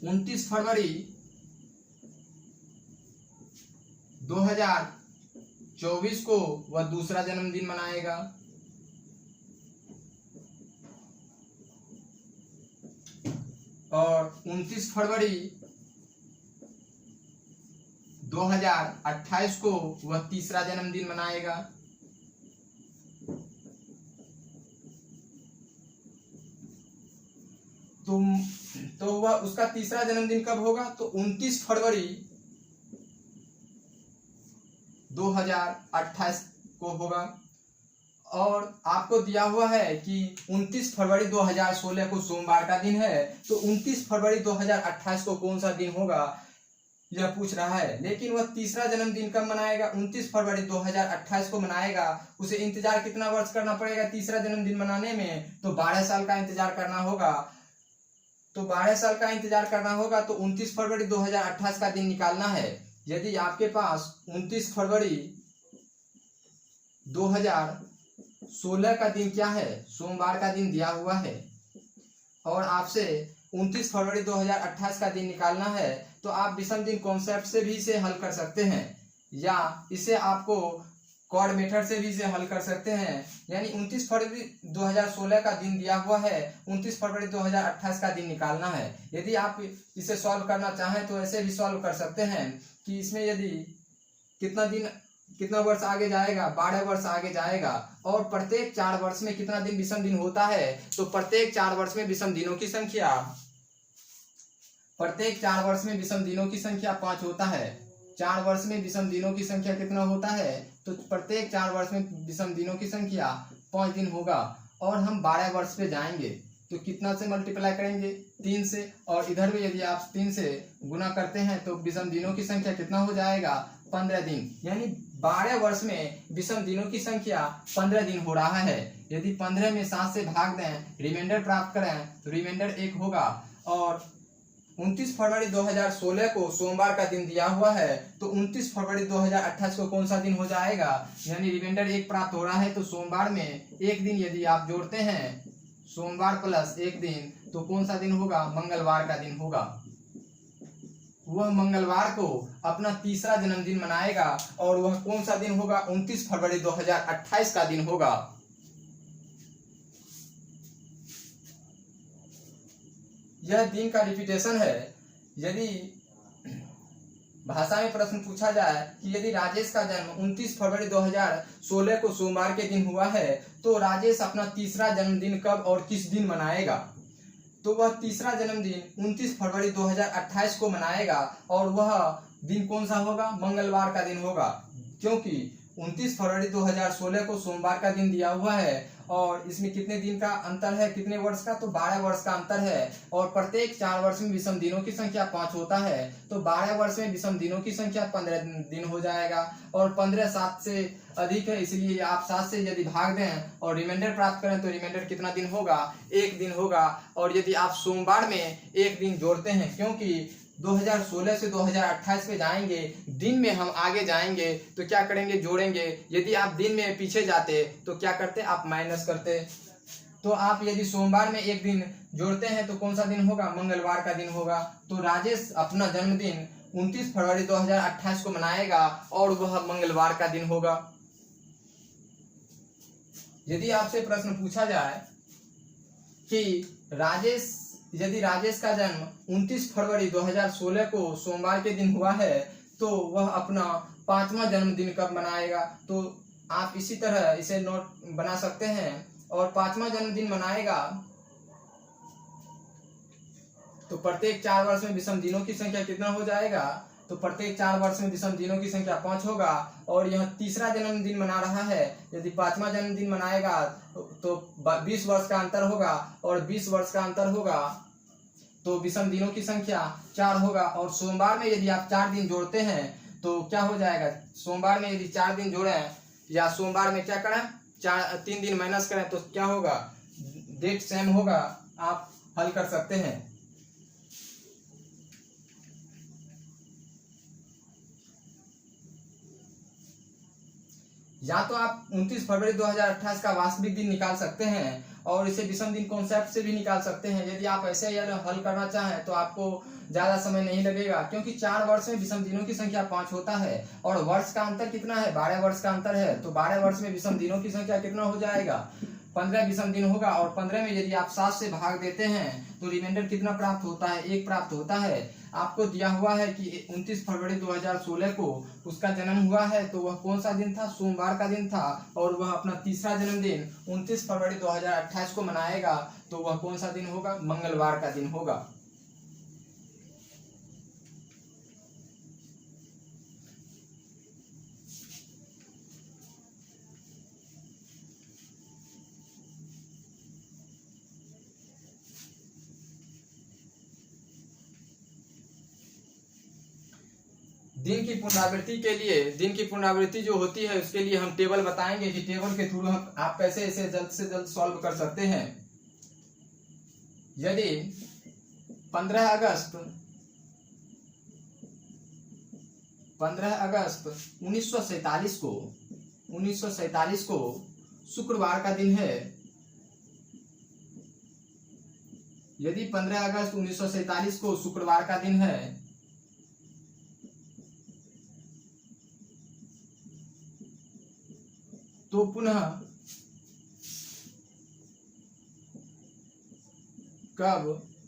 29 फरवरी 2024 को वह दूसरा जन्मदिन मनाएगा। और 29 फरवरी 2028 को वह तीसरा जन्मदिन मनाएगा। तो वह उसका तीसरा जन्मदिन कब होगा? तो 29 फरवरी 2028 को होगा। और आपको दिया हुआ है कि 29 फरवरी 2016 को सोमवार का दिन है, तो 29 फरवरी 2028 को कौन सा दिन होगा यह पूछ रहा है। लेकिन वह तीसरा जन्मदिन कब मनाएगा? 29 फरवरी 2028 को मनाएगा। उसे इंतजार कितना वर्ष करना पड़ेगा तीसरा जन्मदिन मनाने में? तो 12 साल का इंतजार करना होगा। तो 12 साल का इंतजार करना होगा, तो 29 फरवरी 2028 का दिन निकालना है। यदि आपके पास 29 फरवरी 2016 का दिन क्या है? सोमवार का दिन दिया हुआ है, और आपसे 29 फरवरी 2028 का दिन निकालना है, तो आप विषम दिन कॉन्सेप्ट से भी इसे हल कर सकते हैं, या इसे आपको कॉर्ड मेथड से भी इसे हल कर सकते हैं। यानी 29 फरवरी 2016 का दिन दिया हुआ है, 29 फरवरी 2028 का दिन निकालना है। यदि आप इसे सॉल्व करना चाहें तो ऐसे भी सॉल्व कर सकते हैं कि इसमें यदि कितना वर्ष आगे जाएगा? 12 वर्ष आगे जाएगा। और प्रत्येक 4 वर्ष में कितना दिन विषम दिन होता है? तो प्रत्येक 4 वर्ष में विषम दिनों की संख्या 5 होता है। 4 वर्ष में विषम दिनों की संख्या कितना होता है? तो प्रत्येक 4 वर्ष में विषम दिनों की संख्या 5 दिन होगा। और हम 12 वर्ष पे जाएंगे तो कितना से मल्टीप्लाई करेंगे? 3 से। और इधर भी यदि आप 3 से गुना करते हैं तो विषम दिनों की संख्या कितना हो जाएगा? 15 दिन। यानी 12 वर्ष में विषम दिनों की संख्या 15 दिन हो रहा है। यदि 15 में 7 से भाग दें, रिमाइंडर प्राप्त करें, तो रिमाइंडर 1 होगा। और 29 फरवरी 2016 को सोमवार का दिन दिया हुआ है, तो 29 फरवरी 2028 को कौन सा दिन हो जाएगा? यानी रिमाइंडर 1 प्राप्त हो रहा है, तो सोमवार में एक दिन यदि आप जोड़ते हैं, सोमवार प्लस एक दिन, तो कौन सा दिन होगा? मंगलवार का दिन होगा। वह मंगलवार को अपना तीसरा जन्मदिन मनाएगा। और वह कौन सा दिन होगा? 29 फरवरी 2028 का दिन होगा। यह दिन का रिपीटेशन है। यदि भाषा में प्रश्न पूछा जाए कि यदि राजेश का जन्म 29 फरवरी 2016 को सोमवार के दिन हुआ है, तो राजेश अपना तीसरा जन्मदिन कब और किस दिन मनाएगा? तो वह तीसरा जन्मदिन 29 फरवरी 2028 को मनाएगा। और वह दिन कौन सा होगा? मंगलवार का दिन होगा, क्योंकि 29 फरवरी 2016 को सोमवार का दिन दिया हुआ है। और इसमें कितने दिन का अंतर है? कितने वर्ष का? तो 12 वर्ष का अंतर है। और प्रत्येक 4 वर्ष में विषम दिनों की संख्या 5 होता है, तो 12 वर्ष में विषम दिनों की संख्या 15 दिन हो जाएगा। और 15 7 से अधिक है, इसलिए आप 7 से यदि भाग दें और रिमाइंडर प्राप्त करें तो रिमाइंडर कितना दिन होगा? 1 दिन होगा। और यदि आप सोमवार में एक दिन जोड़ते हैं, क्योंकि 2016 से 2028 पे जाएंगे, दिन में हम आगे जाएंगे, तो क्या करेंगे? जोड़ेंगे। यदि आप दिन में पीछे जाते तो क्या करते? आप माइनस करते। तो आप यदि सोमवार में एक दिन जोड़ते हैं तो कौन सा दिन होगा? मंगलवार का दिन होगा। तो राजेश अपना जन्मदिन 29 फरवरी 2028 को मनाएगा, और वह मंगलवार का दिन होगा। यदि आपसे प्रश्न पूछा जाए कि यदि राजेश का जन्म 29 फरवरी 2016 को सोमवार के दिन हुआ है, तो वह अपना 5वां जन्मदिन कब मनाएगा? तो आप इसी तरह इसे नोट बना सकते हैं। और 5वां जन्मदिन मनाएगा तो प्रत्येक 4 वर्ष में विषम दिनों की संख्या कितना हो जाएगा? तो प्रत्येक 4 वर्ष में विषम दिनों की संख्या 5 होगा। और यह तीसरा जन्मदिन मना रहा है, यदि 5वां जन्मदिन मनाएगा तो 20 वर्ष का अंतर होगा। और 20 वर्ष का अंतर होगा तो विषम दिनों की संख्या 4 होगा। और सोमवार में यदि आप 4 दिन जोड़ते हैं तो क्या हो जाएगा? सोमवार में यदि 4 दिन जोड़ें, या सोमवार में क्या करें? 3 दिन माइनस करें, तो क्या होगा? डेट सेम होगा आप हल कर सकते हैं। या तो आप 29 फरवरी 2028 का वास्तविक दिन निकाल सकते हैं और इसे विषम दिन कॉन्सेप्ट से भी निकाल सकते हैं। यदि आप ऐसे हल करना चाहें तो आपको ज्यादा समय नहीं लगेगा, क्योंकि 4 वर्ष में विषम दिनों की संख्या 5 होता है और वर्ष का अंतर कितना है, 12 वर्ष का अंतर है। तो 12 वर्ष में विषम दिनों की संख्या कितना हो जाएगा, 15 विषम दिन होगा। और 15 में यदि आप 7 से भाग देते हैं तो रिमाइंडर कितना प्राप्त होता है, 1 प्राप्त होता है। आपको दिया हुआ है कि 29 फरवरी 2016 को उसका जन्म हुआ है, तो वह कौन सा दिन था, सोमवार का दिन था। और वह अपना तीसरा जन्मदिन 29 फरवरी 2028 को मनाएगा, तो वह कौन सा दिन होगा, मंगलवार का दिन होगा। दिन की पुनरावृत्ति के लिए, दिन की पुनरावृत्ति जो होती है उसके लिए हम टेबल बताएंगे कि टेबल के थ्रू आप कैसे इसे जल्द से जल्द सॉल्व कर सकते हैं। यदि 15 अगस्त 1947 को शुक्रवार का दिन है, यदि 15 अगस्त 1947 को शुक्रवार का दिन है तो पुनः कब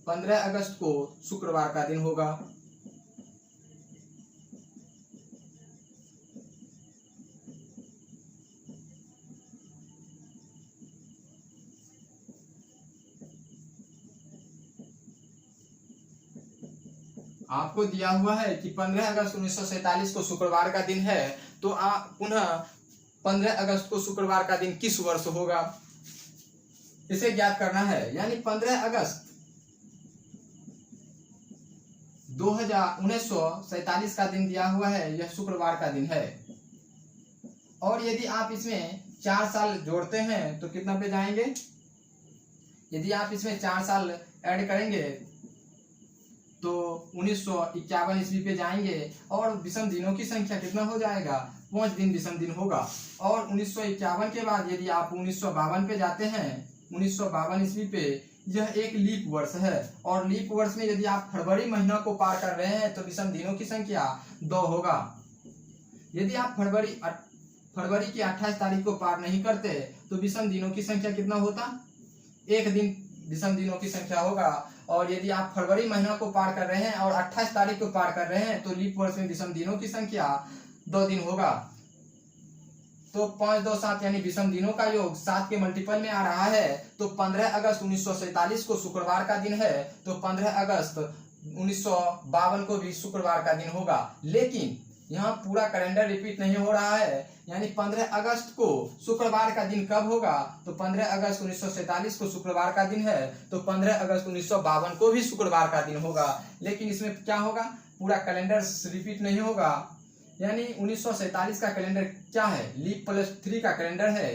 15 अगस्त को शुक्रवार का दिन होगा। आपको दिया हुआ है कि 15 अगस्त 1947 को शुक्रवार का दिन है, तो आप पुनः 15 अगस्त को शुक्रवार का दिन किस वर्ष होगा, इसे ज्ञात करना है। यानी 15 अगस्त 1947 का दिन दिया हुआ है, यह शुक्रवार का दिन है। और यदि आप इसमें 4 साल जोड़ते हैं तो कितना पे जाएंगे, यदि आप इसमें 4 साल ऐड करेंगे तो 1951 ईस्वी पे जाएंगे और विषम दिनों की संख्या कितना हो जाएगा, 5 दिन विषम दिन होगा। और 1951 के बाद यदि आप 1952 पे जाते हैं, 1952 ईस्वी पे, यह एक लीप वर्ष है। और लीप वर्ष में यदि आप फरवरी महीना को पार कर रहे हैं तो विषम दिनों की संख्या 2 होगा। यदि आप फरवरी की 28 तारीख को पार नहीं करते तो विषम दिनों की संख्या कितना होता, 1 दिन विषम दिनों की संख्या होगा। और यदि आप फरवरी महीना को पार कर रहे हैं और 28 तारीख को पार कर रहे हैं तो लीप वर्ष में विषम दिनों की संख्या 2 दिन होगा। तो 5, 2, 7 यानी विषम दिनों का योग 7 के मल्टीपल में आ रहा है। तो 15 अगस्त 1947 को शुक्रवार का दिन है, तो 15 अगस्त 1952 को भी शुक्रवार का दिन होगा। लेकिन यहाँ पूरा कैलेंडर रिपीट नहीं हो रहा है, यानी 15 अगस्त को शुक्रवार का दिन कब होगा, तो 15 अगस्त 1947 को शुक्रवार का दिन है, तो 15 अगस्त 1952 को भी शुक्रवार का दिन होगा। लेकिन इसमें क्या होगा, पूरा कैलेंडर रिपीट नहीं होगा। यानी 1947 का कैलेंडर क्या है, लीप प्लस 3 का कैलेंडर है,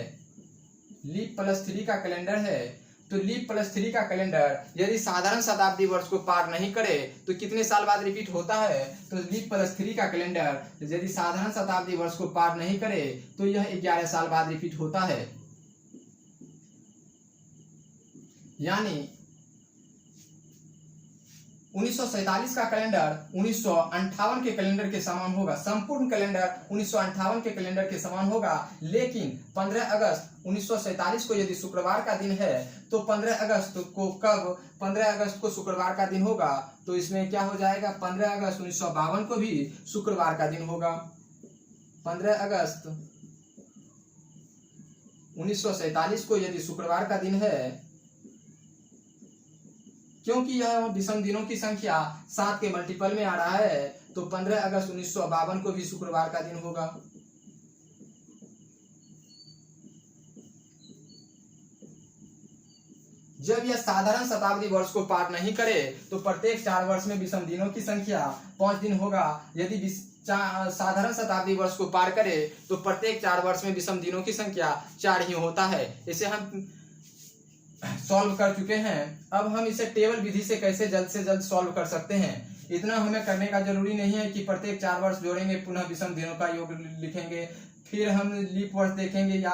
लीप प्लस 3 का कैलेंडर है। तो लीप प्लस 3 का कैलेंडर यदि साधारण शताब्दी वर्ष को पार नहीं करे तो कितने साल बाद रिपीट होता है, तो लीप प्लस 3 का कैलेंडर यदि साधारण शताब्दी वर्ष को पार नहीं करे तो यह 11 साल बाद रिपीट होता है। यानी 1947 का कैलेंडर 1958 के कैलेंडर के समान होगा, संपूर्ण कैलेंडर 1958 के कैलेंडर के समान होगा। लेकिन 15 अगस्त 1947 को यदि शुक्रवार का दिन है तो 15 अगस्त को कब, 15 अगस्त को शुक्रवार का दिन होगा, तो इसमें क्या हो जाएगा, 15 अगस्त 1952 को भी शुक्रवार का दिन होगा। 15 अगस्त 1947 को यदि शुक्रवार का दिन है, क्योंकि यह विषम दिनों की संख्या 7 के मल्टीपल में आ रहा है, तो 15 अगस्त 1952 को भी शुक्रवार का दिन होगा। जब यह साधारण शताब्दी वर्ष को पार नहीं करे तो प्रत्येक 4 वर्ष में विषम दिनों की संख्या 5 दिन होगा। यदि साधारण शताब्दी वर्ष को पार करे तो प्रत्येक 4 वर्ष में विषम दिनों की संख्या 4 ही होता है। इसे हम सॉल्व कर चुके हैं। अब हम इसे टेबल विधि से कैसे जल्द से जल्द सॉल्व कर सकते हैं। इतना हमें करने का जरूरी नहीं है कि प्रत्येक 4 वर्ष जोड़ेंगे, पुनः विषम दिनों का योग लिखेंगे, फिर हम लीप वर्ष देखेंगे या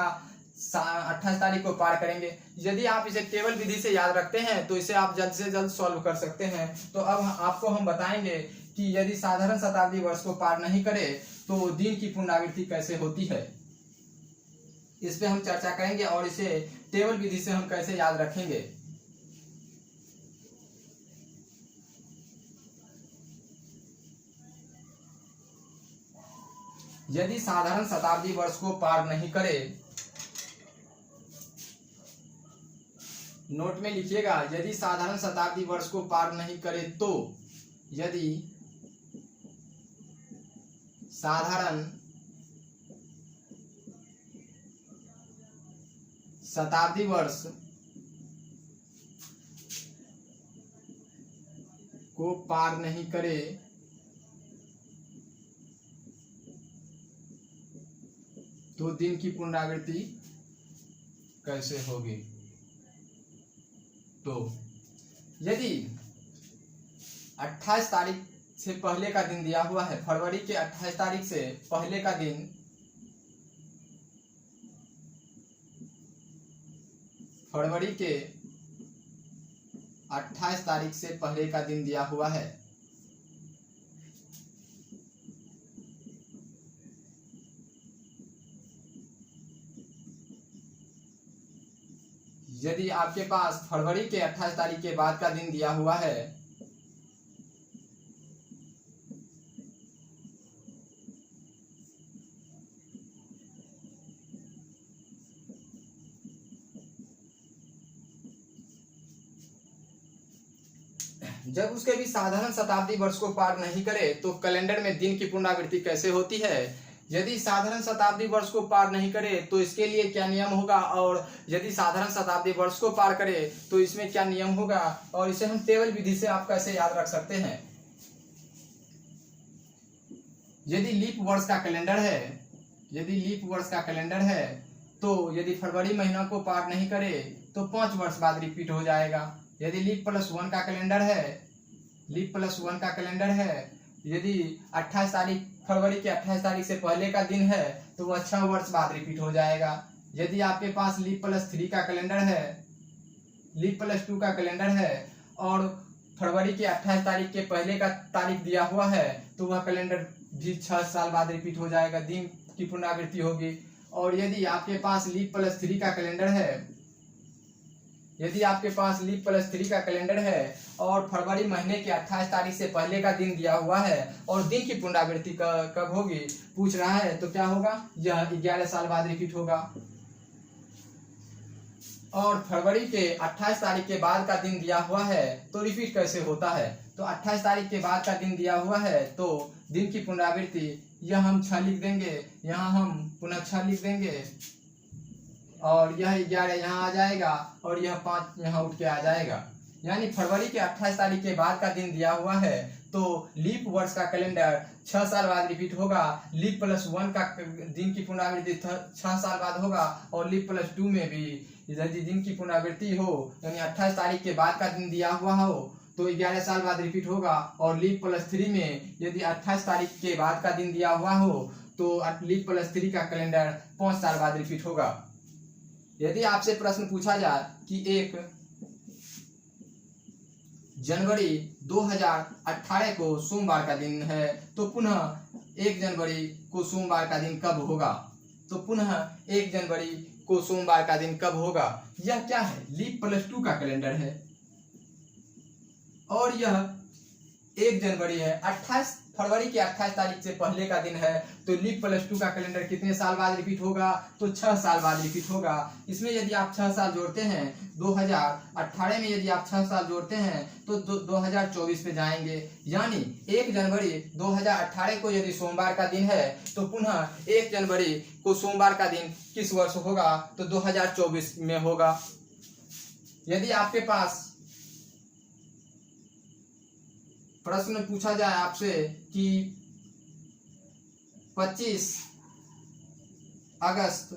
28 तारीख को पार करेंगे। यदि आप इसे टेबल विधि से याद रखते हैं तो इसे आप जल्द से जल्द सॉल्व कर सकते हैं। तो अब आपको हम बताएंगे कि यदि साधारण शताब्दी वर्ष को पार नहीं करे तो दिन की पुनरावृत्ति कैसे होती है, इस पे हम चर्चा करेंगे और इसे टेबल विधि से हम कैसे याद रखेंगे। यदि साधारण शताब्दी वर्ष को पार नहीं करे, नोट में लिखिएगा, यदि साधारण शताब्दी वर्ष को पार नहीं करे तो, यदि साधारण शताब्दी वर्ष को पार नहीं करे तो दिन की पुनरावृत्ति कैसे होगी। तो यदि 28 तारीख से पहले का दिन दिया हुआ है, फरवरी के 28 तारीख से पहले का दिन, फरवरी के 28 तारीख से पहले का दिन दिया हुआ है, यदि आपके पास फरवरी के 28 तारीख के बाद का दिन दिया हुआ है, जब उसके भी साधारण शताब्दी वर्ष को पार नहीं करे तो कैलेंडर में दिन की पुनरावृत्ति कैसे होती है। यदि साधारण शताब्दी वर्ष को पार नहीं करे तो इसके लिए क्या नियम होगा, और यदि साधारण शताब्दी वर्ष को पार करे तो इसमें क्या नियम होगा, और इसे हम टेबल विधि से आप कैसे याद रख सकते हैं। यदि लीप वर्ष का कैलेंडर है, यदि लीप वर्ष का कैलेंडर है तो यदि फरवरी महीना को पार नहीं करे तो 5 वर्ष बाद रिपीट हो जाएगा। यदि लीप प्लस 1 का कैलेंडर है, लीप प्लस 1 का कैलेंडर है, यदि 28 तारीख फरवरी के 28 तारीख से पहले का दिन है तो वह 6 वर्ष बाद रिपीट हो जाएगा। यदि आपके पास लीप प्लस 3 का कैलेंडर है, लीप प्लस 2 का कैलेंडर है और फरवरी के 28 तारीख के पहले का तारीख दिया हुआ है तो वह कैलेंडर भी 6 साल बाद रिपीट हो जाएगा, दिन की पुनरावृत्ति होगी। और यदि आपके पास लीप प्लस 3 का कैलेंडर है, यदि आपके पास लीप प्लस 3 का कैलेंडर है और फरवरी महीने के 28 तारीख से पहले का दिन दिया हुआ है और दिन की पुनरावृत्ति कब होगी पूछ रहा है, तो क्या होगा, यह 11 साल बाद रिपीट होगा। और फरवरी के 28 तारीख के बाद का दिन दिया हुआ है तो रिपीट कैसे होता है, तो 28 तारीख के बाद का दिन दिया हुआ है तो दिन की पुनरावृत्ति, यह हम 6 लिख देंगे, यहाँ हम पुनः 6 लिख देंगे और यह 11 यहाँ आ जाएगा और यह 5 यहाँ उठ के आ जाएगा। यानी फरवरी के 28 तारीख के बाद का दिन दिया हुआ है तो लीप वर्ष का कैलेंडर 6 साल बाद रिपीट होगा। लीप प्लस 1 का दिन की पुनरावृत्ति 6 साल बाद होगा और लीप प्लस 2 में भी यदि दिन की पुनरावृत्ति हो, यानी 28 तारीख के बाद का दिन दिया हुआ हो तो 11 साल बाद रिपीट होगा। और लीप प्लस 3 में यदि 28 तारीख के बाद का दिन दिया हुआ हो तो लीप प्लस 3 का कैलेंडर 5 साल बाद रिपीट होगा। यदि आपसे प्रश्न पूछा जाए कि 1 जनवरी 2018 को सोमवार का दिन है तो पुनः 1 जनवरी को सोमवार का दिन कब होगा, तो पुनः 1 जनवरी को सोमवार का दिन कब होगा। यह क्या है, लीप प्लस 2 का कैलेंडर है और यह 1 जनवरी है। 28 फरवरी के 28 तारीख से पहले का दिन है तो लीप प्लस 2 का कैलेंडर कितने साल बाद रिपीट होगा, तो 6 साल बाद रिपीट होगा। इसमें यदि आप 6 साल जोड़ते हैं, 2018 में यदि आप 6 साल जोड़ते हैं तो 2024 पे जाएंगे। यानी 1 जनवरी 2018 को यदि सोमवार का दिन है तो पुनः 1 जनवरी को सोमवार का दिन किस वर्ष होगा, तो 2024 में होगा। यदि आपके पास प्रश्न पूछा जाए आपसे कि 25 अगस्त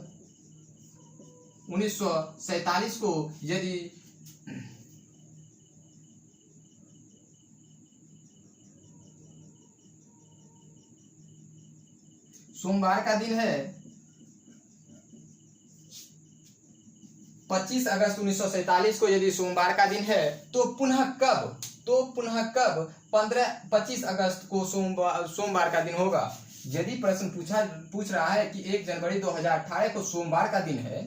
1947 को यदि सोमवार का दिन है 25 अगस्त 1947 को यदि सोमवार का दिन है तो पुनः कब 25 अगस्त को सोमवार का दिन होगा। यदि प्रश्न पूछ रहा है कि 1 जनवरी 2018 को सोमवार का दिन है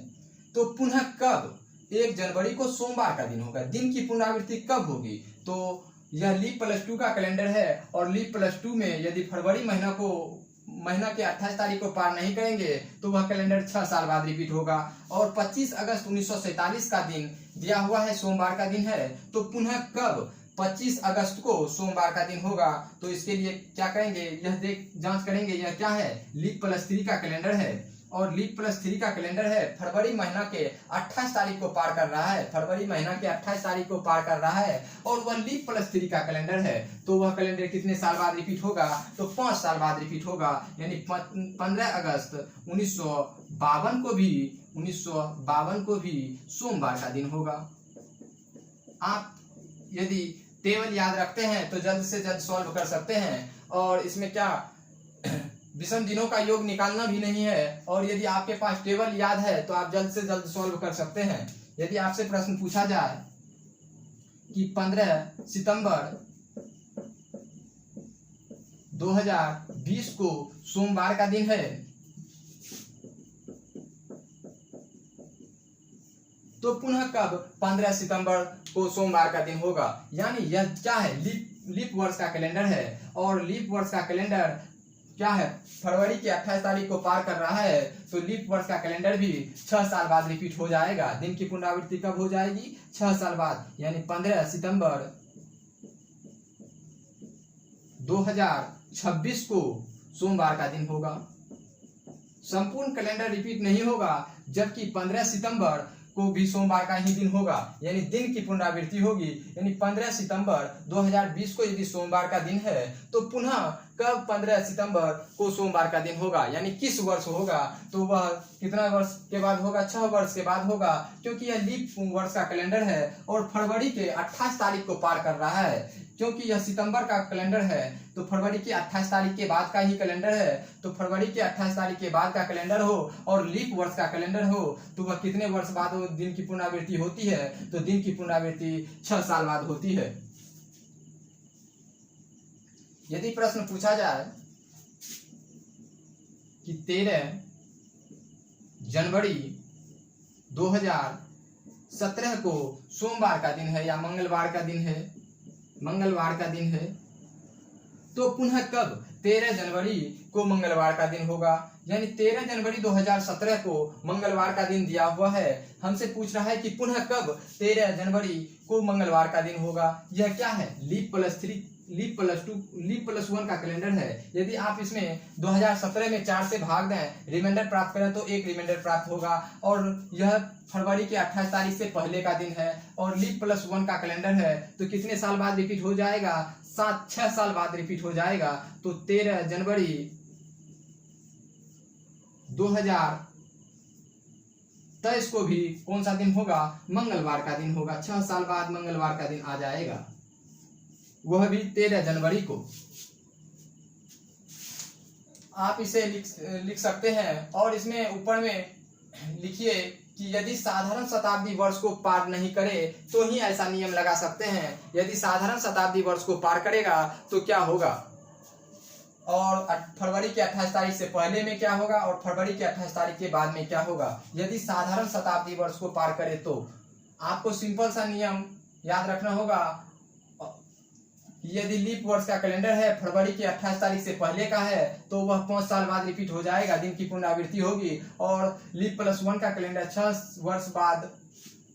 तो पुनः कब 1 जनवरी को सोमवार का दिन होगा, दिन की पुनरावृत्ति कब होगी। तो यह लीप +2 का कैलेंडर है और लीप +2 में यदि फरवरी महीना के 28 तारीख को पार नहीं करेंगे तो वह कैलेंडर 6 साल बाद रिपीट होगा। और 25 अगस्त 1947 का दिन दिया हुआ है, सोमवार का दिन है, तो पुनः कब 25 अगस्त को सोमवार का दिन होगा। तो इसके लिए क्या करेंगे, यह जांच करेंगे यह क्या है, लीप +3 का कैलेंडर है। और लीप +3 का कैलेंडर है, फरवरी महीना के 28 तारीख को पार कर रहा है, फरवरी महीना के 28 तारीख को पार कर रहा है और वह लीप +3 का कैलेंडर है। तो वह कैलेंडर कितने साल बाद रिपीट होगा, तो 5 साल बाद रिपीट होगा। यानी 15 अगस्त 1952 को भी सोमवार का दिन होगा। आप यदि टेबल याद रखते हैं तो जल्द से जल्द सॉल्व कर सकते हैं। और इसमें क्या विषम दिनों का योग निकालना भी नहीं है, और यदि आपके पास टेबल याद है तो आप जल्द से जल्द सॉल्व कर सकते हैं। यदि आपसे प्रश्न पूछा जाए कि 15 सितंबर 2020 को सोमवार का दिन है तो पुनः कब 15 सितंबर को सोमवार का दिन होगा। यानी यह क्या है, लीप वर्ष का कैलेंडर है और लीप वर्ष का कैलेंडर क्या है, फरवरी की 28 तारीख को पार कर रहा है। तो लीप वर्ष का कैलेंडर भी 6 साल बाद रिपीट हो जाएगा। दिन की पुनरावृत्ति कब हो जाएगी, 6 साल बाद, यानी 15 सितंबर 2026 को सोमवार का दिन होगा। संपूर्ण कैलेंडर रिपीट नहीं होगा, जबकि 15 सितंबर को भी सोमवार का ही दिन होगा, यानी दिन की पुनरावृत्ति होगी। यानी 15 सितंबर 2020 को यदि सोमवार का दिन है तो पुनः कब 15 सितंबर को सोमवार का दिन होगा, यानी किस वर्ष होगा, तो वह कितना वर्ष के बाद होगा, 6 वर्ष के बाद होगा, क्योंकि यह लीप वर्ष का कैलेंडर है और फरवरी के 28 तारीख को पार कर रहा है। क्योंकि यह सितंबर का कैलेंडर है तो फरवरी की 28 तारीख के बाद का ही कैलेंडर है, तो फरवरी की 28 तारीख के बाद का कैलेंडर हो और लीप वर्ष का कैलेंडर हो तो वह कितने वर्ष बाद दिन की पुनरावृत्ति होती है, तो दिन की पुनरावृत्ति 6 साल बाद होती है। यदि प्रश्न पूछा जाए कि 13 जनवरी 2017 को सोमवार का दिन है या मंगलवार का दिन है, तो पुनः कब 13 जनवरी को मंगलवार का दिन होगा। यानी 13 जनवरी 2017 को मंगलवार का दिन दिया हुआ है, हमसे पूछ रहा है कि पुनः कब 13 जनवरी को मंगलवार का दिन होगा। यह क्या है, लीप +1 का कैलेंडर है। यदि आप इसमें 2017 में 4 से भाग दें, रिमाइंडर प्राप्त करें तो 1 रिमाइंडर प्राप्त होगा। और यह फरवरी के 28 तारीख से पहले का दिन है और लीप +1 का कैलेंडर है, तो कितने साल बाद रिपीट हो जाएगा, 6 साल बाद रिपीट हो जाएगा। तो 13 जनवरी 2023 को भी कौन सा दिन होगा, मंगलवार का दिन होगा। 6 साल बाद मंगलवार का दिन आ जाएगा, वह भी 13 जनवरी को। आप इसे लिख सकते हैं। और इसमें ऊपर में लिखिए कि यदि साधारण शताब्दी वर्ष को पार नहीं करे तो ही ऐसा नियम लगा सकते हैं। यदि साधारण शताब्दी वर्ष को पार करेगा तो क्या होगा, और फरवरी के 28 तारीख से पहले में क्या होगा और फरवरी के 28 तारीख के बाद में क्या होगा। यदि साधारण शताब्दी वर्ष को पार करे तो आपको सिंपल सा नियम याद रखना होगा। यदि लीप वर्ष का कैलेंडर है, फरवरी की 28 तारीख से पहले का है, तो वह 5 साल बाद रिपीट हो जाएगा, दिन की पुनरावृत्ति होगी। और लीप +1 का कैलेंडर 6 वर्ष बाद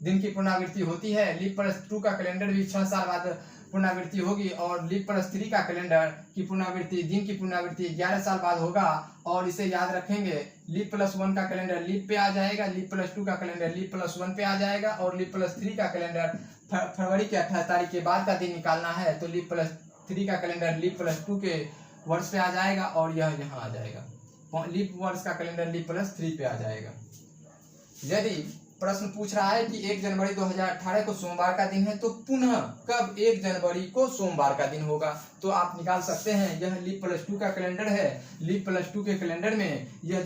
दिन की पुनरावृत्ति होती है। लीप +2 का कैलेंडर भी 6 साल बाद पुनरावृत्ति होगी। और लीप +3 का कैलेंडर की पुनरावृत्ति, दिन की पुनरावृत्ति 11 साल बाद होगा। और इसे याद रखेंगे, लीप +1 का कैलेंडर लीप पे आ जाएगा, लीप +2 का कैलेंडर लीप +1 पे आ जाएगा, और लीप +3 का कैलेंडर फरवरी के 28 तारीख के बाद का दिन निकालना है, तो लीप +3 का कैलेंडर लीप +2 के वर्ष पे आ जाएगा और यह यहाँ आ जाएगा। लीप वर्ष का कैलेंडर लीप +3 पे आ जाएगा। यदि प्रश्न पूछ रहा है कि 1 जनवरी 2018 को सोमवार का दिन है, तो पुनः कब 1 जनवरी को सोमवार का दिन होगा, तो आप निकाल सकते हैं। यह लीप +2 का कैलेंडर है। लीप +2 के कैलेंडर में यह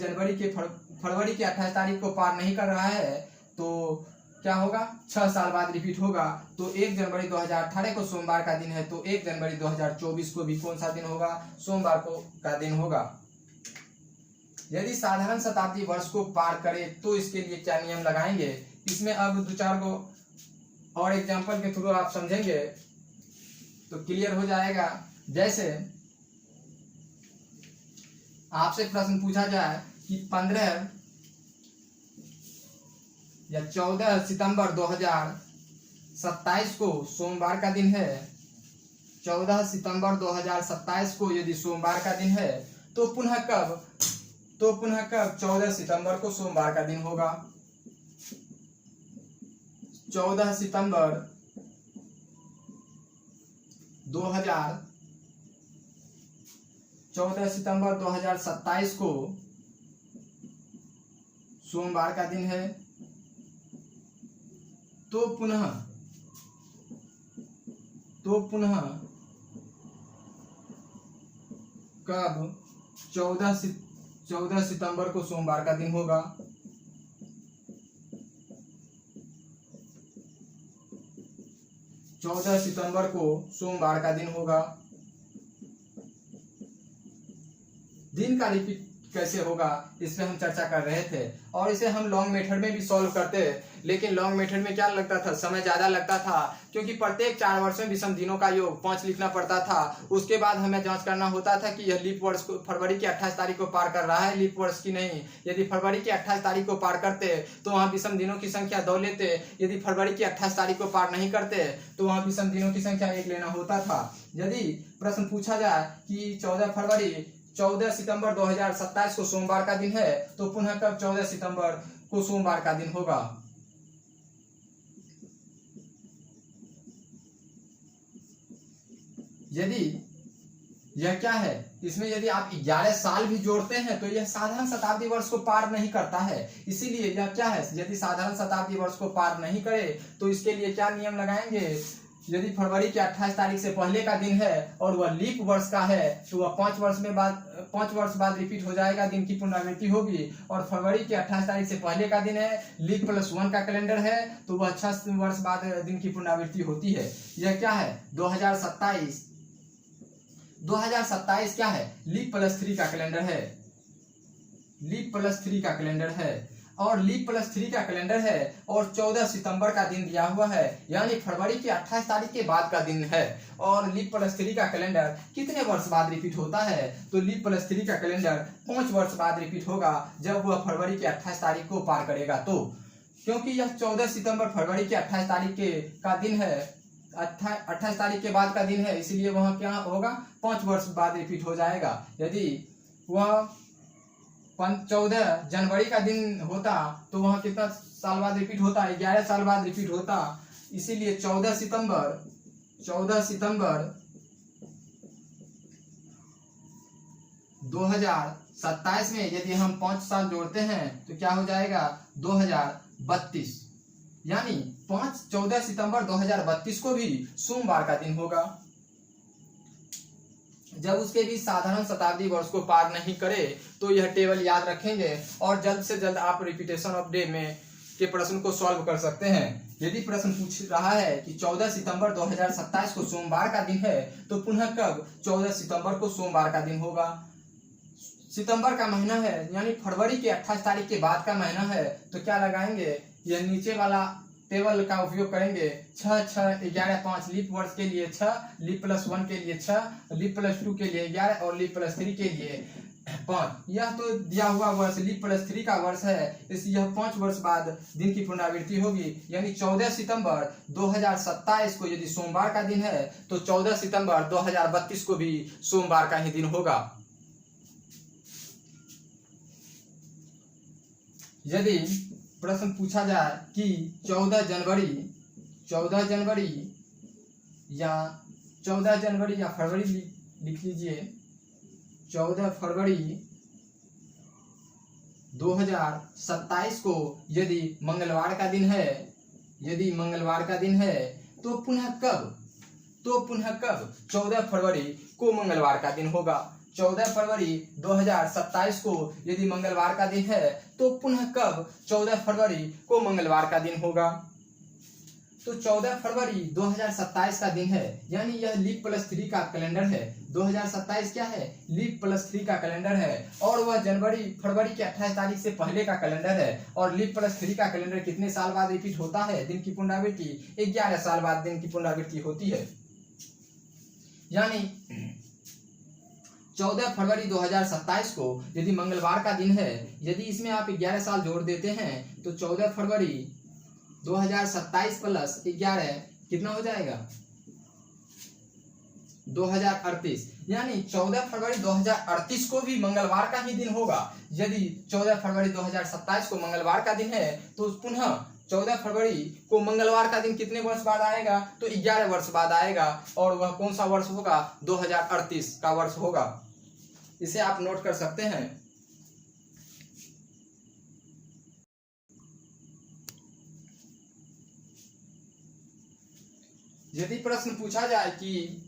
फरवरी के 28 तारीख को पार नहीं कर रहा है, तो क्या होगा, 6 साल बाद रिपीट होगा। तो 1 जनवरी 2018 को सोमवार का दिन है, तो 1 जनवरी 2024 को भी कौन सा दिन होगा, सोमवार को का दिन होगा। यदि साधारण शताब्दी वर्ष को पार करे तो इसके लिए क्या नियम लगाएंगे, इसमें अब 2-4 को और एग्जांपल के थ्रू आप समझेंगे तो क्लियर हो जाएगा। जैसे आपसे प्रश्न पूछा जाए कि 15 या 14 सितंबर 2027 को सोमवार का दिन है, 14 सितंबर 2027 को यदि सोमवार का दिन है, तो पुनः कब 14 सितंबर को सोमवार का दिन होगा। 14 सितंबर 2027 को सोमवार का दिन है, तो पुनः कब 14 सितंबर को सोमवार का दिन होगा। 14 सितंबर को सोमवार का दिन होगा। दिन का रिपीट कैसे होगा, इस पे हम चर्चा कर रहे थे, और इसे हम लॉन्ग मेथड में भी सॉल्व करते, लेकिन लॉन्ग मेथड में क्या लगता था, समय ज्यादा लगता था, क्योंकि प्रत्येक 4 वर्ष में विषम दिनों का योग 5 लिखना पड़ता था। उसके बाद हमें जांच करना होता था कि यह लीप वर्ष को फरवरी की 28 तारीख को पार कर रहा है, लीप वर्ष की नहीं। यदि फरवरी की 28 तारीख को पार करते तो वहाँ विषम दिनों की संख्या 2 लेते, यदि फरवरी की 28 तारीख को पार नहीं करते तो वहाँ विषम दिनों की संख्या 1 लेना होता था। यदि प्रश्न पूछा जाए कि 14 सितंबर 2027 को सोमवार का दिन है, तो पुनः कब 14 सितंबर को सोमवार का दिन होगा। यदि यह क्या है, इसमें यदि आप 11 साल भी जोड़ते हैं तो यह साधारण शताब्दी वर्ष को पार नहीं करता है। इसीलिए यह क्या है, यदि साधारण शताब्दी वर्ष को पार नहीं करे तो इसके लिए क्या नियम लगाएंगे। यदि फरवरी की 28 तारीख से पहले का दिन है और वह लीप वर्ष का है, तो वह 5 वर्ष बाद रिपीट हो जाएगा, दिन की पुनरावृत्ति होगी। और फरवरी की 28 तारीख से पहले का दिन है, लीप +1 का कैलेंडर है, तो वह 6 वर्ष बाद दिन की पुनरावृत्ति होती है। यह क्या है, 2027 क्या है, लीप +3 का कैलेंडर है, लीप +3 का कैलेंडर है, और लीप +3 का कैलेंडर है, और 14 सितंबर का दिन दिया हुआ है, यानी फरवरी की 28 तारीख के बाद का दिन है। और लीप +3 का कैलेंडर कितने वर्ष बाद रिपीट होता है, तो लीप +3 का कैलेंडर 5 वर्ष बाद रिपीट होगा, जब वह फरवरी की 28 तारीख को पार करेगा। तो क्योंकि यह 14 सितंबर फरवरी की 28 तारीख का दिन है, 28 तारीख के बाद का दिन है, इसलिए वह क्या होगा, 5 वर्ष बाद रिपीट हो जाएगा। यदि वह 14 जनवरी का दिन होता तो वहाँ कितना साल बाद रिपीट होता, 11 साल बाद रिपीट होता। इसीलिए 14 सितंबर 2027 में यदि हम 5 साल जोड़ते हैं तो क्या हो जाएगा, 2032, यानी 14 सितंबर 2032 को भी सोमवार का दिन होगा। जब उसके भी साधारण शताब्दी वर्ष को पार नहीं करे तो यह टेबल याद रखेंगे और जल्द से जल्द आप रिपीटेशन ऑफ डे में के प्रश्न को सॉल्व कर सकते हैं। यदि प्रश्न पूछ रहा है कि 14 सितंबर 2027 को सोमवार का दिन है, तो पुनः कब 14 सितंबर को सोमवार का दिन होगा। सितंबर का महीना है, यानी फरवरी की 28 तारीख के बाद का महीना है, तो क्या लगाएंगे, यह नीचे वाला टेबल का उपयोग करेंगे। 6, 6, 11, 5 लीप वर्ष के लिए 6, लीप +1 के लिए 6, लीप +2 के लिए 11 और लीप +3 के लिए 5। यह तो दिया हुआ वर्ष लीप +3 का वर्ष है, इसलिए यह 5 वर्ष बाद दिन की पुनरावृत्ति होगी, यानी 14 सितंबर 2027 को यदि सोमवार का दिन है तो 14 सितंबर 2032 को भी सोमवार का ही दिन होगा। यदि प्रश्न पूछा जाए कि 14 जनवरी या फरवरी लिख लीजिए, 14 फरवरी 2027 को यदि मंगलवार का दिन है, यदि मंगलवार का दिन है तो पुनः कब, 14 फरवरी को मंगलवार का दिन होगा। 14 फरवरी 2027 को यदि मंगलवार का दिन है तो पुनः कब, 14 फरवरी को मंगलवार का दिन होगा। तो 14 फरवरी 2027 का दिन है, यानी यह लीप प्लस 3 का कैलेंडर है। 2027 क्या है, लीप प्लस 3 का कैलेंडर है, और वह फरवरी के 28 तारीख से पहले का कैलेंडर है। और लीप प्लस 3 का कैलेंडर कितने साल बाद रिपीट होता है, दिन की पुनरावृत्ति 11 साल बाद दिन की पुनरावृत्ति होती है। यानी 14 फरवरी 2027 को यदि मंगलवार का दिन है, यदि इसमें आप 11 साल जोड़ देते हैं तो 14 फरवरी 2027 प्लस 11 कितना हो जाएगा, 2038। यानी 14 फरवरी 2038 को भी मंगलवार का ही दिन होगा। यदि 14 फरवरी 2027 को मंगलवार का दिन है तो पुनः 14 फरवरी को मंगलवार का दिन कितने वर्ष बाद आएगा, तो 11 वर्ष बाद आएगा। और वह कौन सा वर्ष होगा, 2038 का वर्ष होगा। इसे आप नोट कर सकते हैं। यदि प्रश्न पूछा जाए कि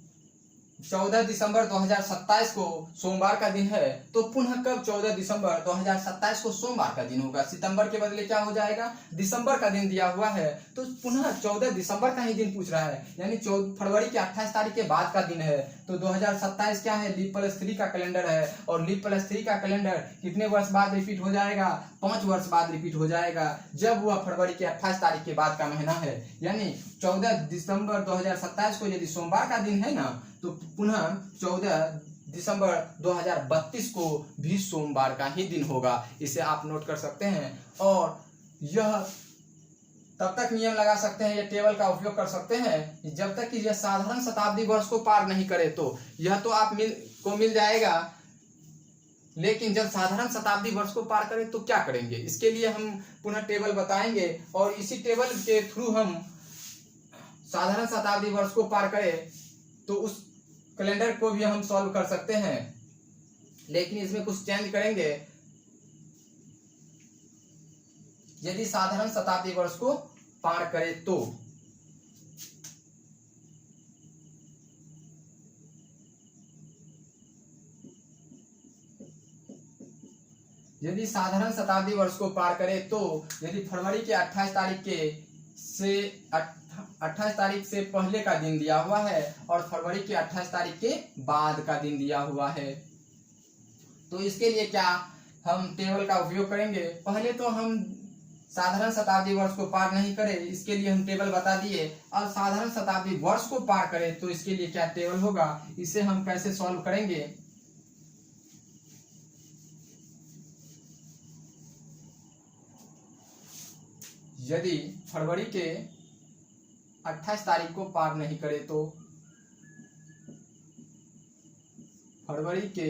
14 दिसंबर 2027 को सोमवार का दिन है तो पुनः कब 14 दिसंबर 2027 को सोमवार का दिन होगा। सितंबर के बदले क्या हो जाएगा, दिसंबर का दिन दिया हुआ है तो पुनः 14 दिसंबर का ही दिन पूछ रहा है, यानी फरवरी के 28 तारीख के बाद का दिन है। तो 2027 क्या है, लीप प्लस 3 का कैलेंडर है, और लीप प्लस 3 का कैलेंडर कितने वर्ष बाद रिपीट हो जाएगा, 5 वर्ष बाद रिपीट हो जाएगा, जब वह फरवरी के 28 तारीख के बाद का महीना है। यानी 14 दिसंबर 2027 को यदि सोमवार का दिन है ना, तो पुनः 14 दिसंबर 2032 को भी सोमवार का ही दिन होगा। इसे आप नोट कर सकते हैं। और यह तब तक नियम लगा सकते हैं, यह टेबल का उपयोग कर सकते हैं जब तक कि यह साधारण शताब्दी वर्ष को पार नहीं करे। तो यह तो आप मिल जाएगा, लेकिन जब साधारण शताब्दी वर्ष को पार करें तो क्या करेंगे, इसके लिए हम पुनः टेबल बताएंगे। और इसी टेबल के थ्रू हम साधारण शताब्दी वर्ष को पार करें तो उस कैलेंडर को भी हम सॉल्व कर सकते हैं, लेकिन इसमें कुछ चेंज करेंगे। यदि साधारण शताब्दी वर्ष को पार करे तो यदि साधारण शताब्दी वर्ष को पार करे तो यदि फरवरी के 28 तारीख से पहले का दिन दिया हुआ है और फरवरी के 28 तारीख के बाद का दिन दिया हुआ है, तो इसके लिए क्या हम टेबल का उपयोग करेंगे। पहले तो हम साधारण शताब्दी वर्ष को पार नहीं करे, इसके लिए हम टेबल बता दिए। और साधारण शताब्दी वर्ष को पार करे तो इसके लिए क्या टेबल होगा, इसे हम कैसे सॉल्व करेंगे। यदि फरवरी के 28 तारीख को पार नहीं करे तो फरवरी के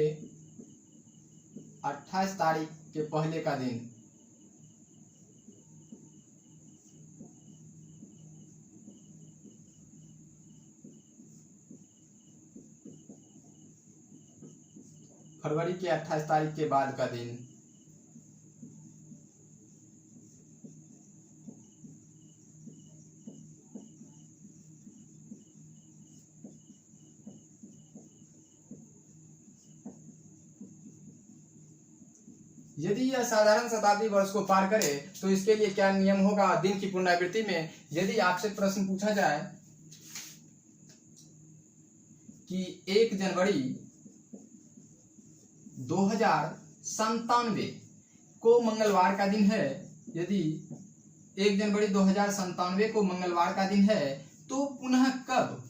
28 तारीख के पहले का दिन फरवरी के 28 तारीख के बाद का दिन यदि यह साधारण शताब्दी वर्ष को पार करे तो इसके लिए क्या नियम होगा दिन की पुनरावृत्ति में। यदि आपसे प्रश्न पूछा जाए कि 1 जनवरी 2097 को मंगलवार का दिन है, यदि 1 जनवरी 2097 को मंगलवार का दिन है तो पुनः कब,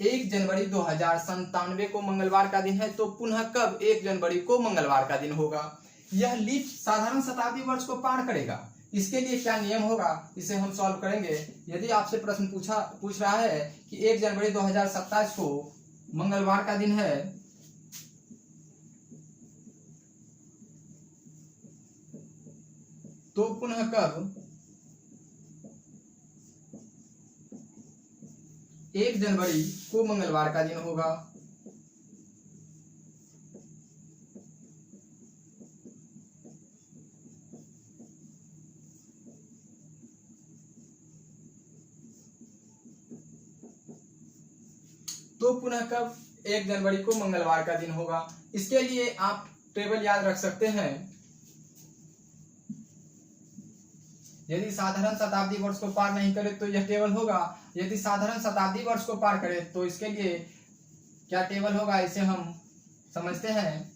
1 जनवरी 2097 को मंगलवार का दिन है तो पुनः कब 1 जनवरी को मंगलवार का दिन होगा। यह लीप साधारण शताब्दी वर्ष को पार करेगा, इसके लिए क्या नियम होगा, इसे हम सॉल्व करेंगे। यदि आपसे प्रश्न पूछ रहा है कि 1 जनवरी 2027 को मंगलवार का दिन है तो पुनः कब 1 जनवरी को मंगलवार का दिन होगा। तो पुनः कब 1 जनवरी को मंगलवार का दिन होगा। इसके लिए आप टेबल याद रख सकते हैं। यदि साधारण शताब्दी वर्ष को पार नहीं करे तो यह टेबल होगा, यदि साधारण शताब्दी वर्ष को पार करे तो इसके लिए क्या टेबल होगा, इसे हम समझते हैं।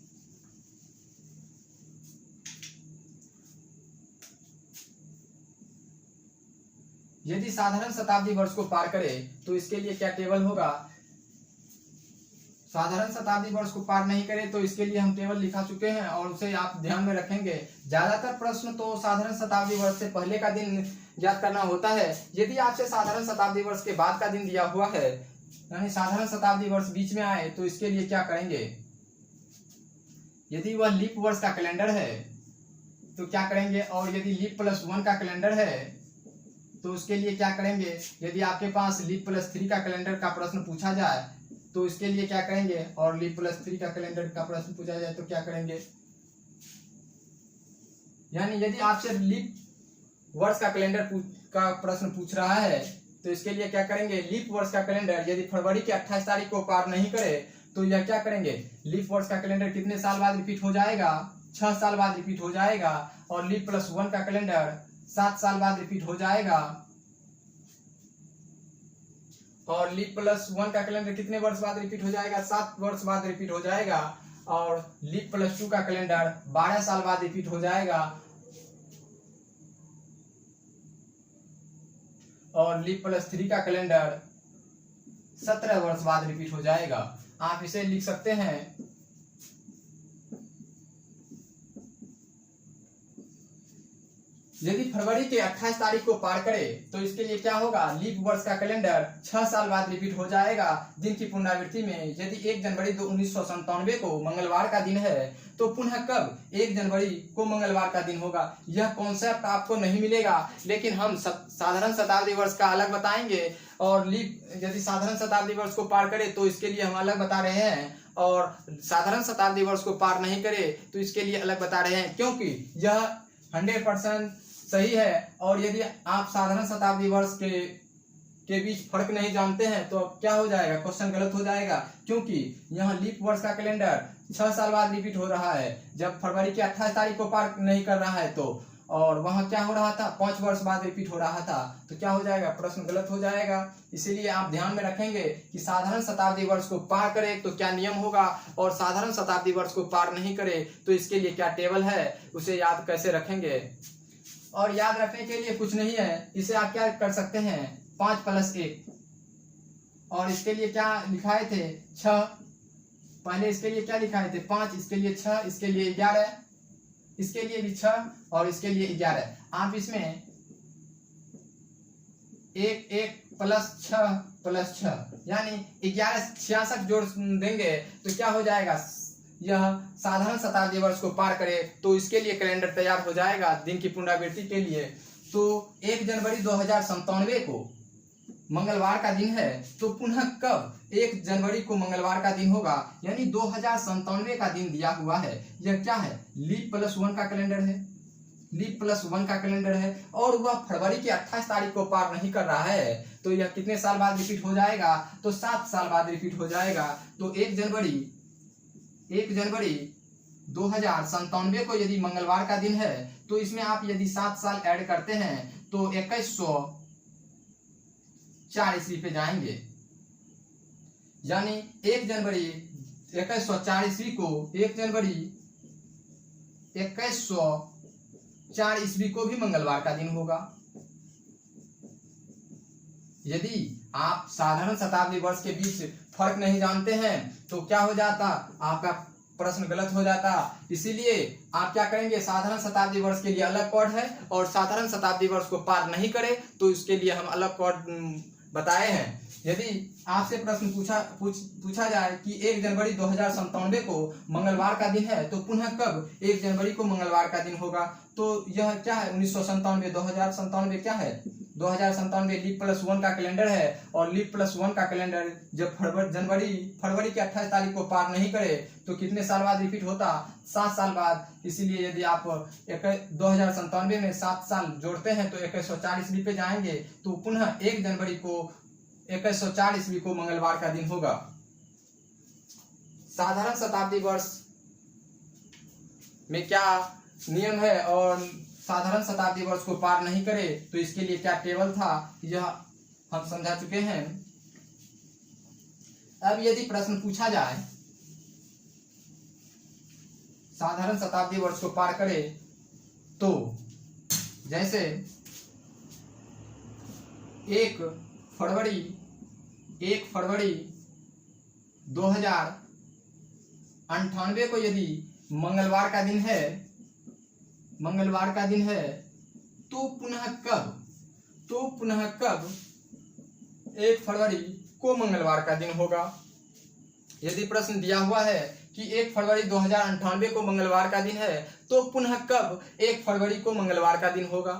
यदि साधारण शताब्दी वर्ष को पार करे तो इसके लिए क्या टेबल होगा, साधारण शताब्दी वर्ष को पार नहीं करे तो इसके लिए हम टेबल लिखा चुके हैं और उसे आप ध्यान में रखेंगे। ज्यादातर प्रश्न तो साधारण शताब्दी वर्ष से पहले का दिन याद करना होता है। यदि आपसे साधारण शताब्दी वर्ष के बाद का दिन दिया हुआ है, यानी साधारण शताब्दी वर्ष बीच में आए, तो इसके लिए क्या करेंगे। यदि वह लीप वर्ष का कैलेंडर है तो क्या करेंगे, और यदि लीप +1 का कैलेंडर है तो उसके लिए क्या करेंगे। यदि आपके पास लीप +3 का कैलेंडर का प्रश्न पूछा जाए तो इसके लिए क्या करेंगे, और लीप +3 का कैलेंडर का प्रश्न पूछा जाए तो क्या करेंगे। यानी यदि आपसे लीप वर्ष का कैलेंडर का प्रश्न पूछ रहा है तो इसके लिए क्या करेंगे, लीप वर्ष का कैलेंडर यदि फरवरी की 28 तारीख को पार नहीं करे तो यह क्या करेंगे, लीप वर्ष का कैलेंडर कितने साल बाद रिपीट हो जाएगा, 6 साल बाद रिपीट हो जाएगा। और लीप +1 का कैलेंडर 7 साल बाद रिपीट हो जाएगा। और लीप +1 का कैलेंडर कितने वर्ष बाद रिपीट हो जाएगा, 7 वर्ष बाद रिपीट हो जाएगा। और लीप +2 का कैलेंडर 12 साल बाद रिपीट हो जाएगा। और लीप +3 का कैलेंडर 17 वर्ष बाद रिपीट हो जाएगा। आप इसे लिख सकते हैं। यदि फरवरी के 28 तारीख को पार करे तो इसके लिए क्या होगा, लीप वर्ष का कैलेंडर 6 साल बाद रिपीट हो जाएगा दिन की पुनरावृत्ति में। यदि 1 जनवरी 1997 को मंगलवार का दिन है तो पुनः कब 1 जनवरी को मंगलवार का दिन होगा। यह कॉन्सेप्ट आपको नहीं मिलेगा, लेकिन हम साधारण शताब्दी वर्ष का अलग बताएंगे। और लीप यदि साधारण शताब्दी वर्ष को पार करे तो इसके लिए हम अलग बता रहे हैं, और साधारण शताब्दी वर्ष को पार नहीं करे तो इसके लिए अलग बता रहे हैं, क्योंकि यह 100% सही है। और यदि आप साधारण शताब्दी वर्ष के बीच फर्क नहीं जानते हैं तो क्या हो जाएगा, क्वेश्चन गलत हो जाएगा, क्योंकि यहाँ लीप वर्ष का कैलेंडर 6 साल बाद रिपीट हो रहा है जब फरवरी की 28 तारीख को पार नहीं कर रहा है तो, और वहाँ क्या हो रहा था, 5 वर्ष बाद रिपीट हो रहा था, तो क्या हो जाएगा, प्रश्न गलत हो जाएगा। इसीलिए आप ध्यान में रखेंगे कि साधारण शताब्दी वर्ष को पार करे तो क्या नियम होगा, और साधारण शताब्दी वर्ष को पार नहीं करे तो इसके लिए क्या टेबल है, उसे याद कैसे रखेंगे। और याद रखने के लिए कुछ नहीं है, इसे आप क्या कर सकते हैं, 5 + 1, और इसके लिए क्या लिखाए थे, 6। पहले इसके लिए क्या लिखाए थे, 5, इसके लिए 6, इसके लिए 11, इसके लिए भी 6 और इसके लिए 11। आप इसमें 1 + 6 यानी 11 66 जोड़ देंगे तो क्या हो जाएगा, यह साधारण शताब्दी वर्ष को पार करे तो इसके लिए कैलेंडर तैयार हो जाएगा दिन की पुनरावृत्ति के लिए। तो 1 जनवरी 2097 को मंगलवार का दिन है तो पुनः कब 1 जनवरी को मंगलवार का दिन होगा, यानी 2097 का दिन दिया हुआ है। यह क्या है, लीप +1 का कैलेंडर है, लीप +1 का कैलेंडर है, और वह फरवरी की 28 तारीख को पार नहीं कर रहा है तो यह कितने साल बाद रिपीट हो जाएगा, तो 7 साल बाद रिपीट हो जाएगा। तो 1 जनवरी 2097 को यदि मंगलवार का दिन है तो इसमें आप यदि 7 साल ऐड करते हैं तो 2104 ईस्वी पे जाएंगे। यानी 1 जनवरी 2104 ईस्वी को 1 जनवरी 2104 ईस्वी को भी मंगलवार का दिन होगा। यदि आप साधारण शताब्दी वर्ष के बीच फर्क नहीं जानते हैं तो क्या हो जाता, आपका प्रश्न गलत हो जाता। इसीलिए आप क्या करेंगे, साधारण शताब्दी वर्ष के लिए अलग कोड है, और साधारण शताब्दी वर्ष को पार नहीं करे तो इसके लिए हम अलग कोड बताए हैं। यदि आपसे प्रश्न पूछा जाए कि 1 जनवरी 2097 को मंगलवार का दिन है तो पुनः कब 1 जनवरी को मंगलवार का दिन होगा, तो यह क्या है, 1997, 2097 क्या है, 2097 लीप +1 का कैलेंडर है। और लीप +1 का कैलेंडर जब फरवरी की 28 तारीख को पार नहीं करे तो कितने साल बाद रिपीट होता, 7 साल बाद। इसीलिए यदि आप 2097 में 7 साल जोड़ते हैं तो 2104 ईस्वी पे जाएंगे तो पुनः 1 जनवरी को 2104 ईस्वी को मंगलवार का दिन होगा। साधारण शताब्दी वर्ष में क्या नियम है और साधारण शताब्दी वर्ष को पार नहीं करे तो इसके लिए क्या टेबल था, यह हम समझा चुके हैं। अब यदि प्रश्न पूछा जाए साधारण शताब्दी वर्ष को पार करे तो जैसे 1 फरवरी 2098 को यदि मंगलवार का दिन है तो पुनः कब 1 फरवरी को मंगलवार का दिन होगा। यदि प्रश्न दिया हुआ है कि 1 फरवरी 2098 को मंगलवार का दिन है तो पुनः कब 1 फरवरी को मंगलवार का दिन होगा,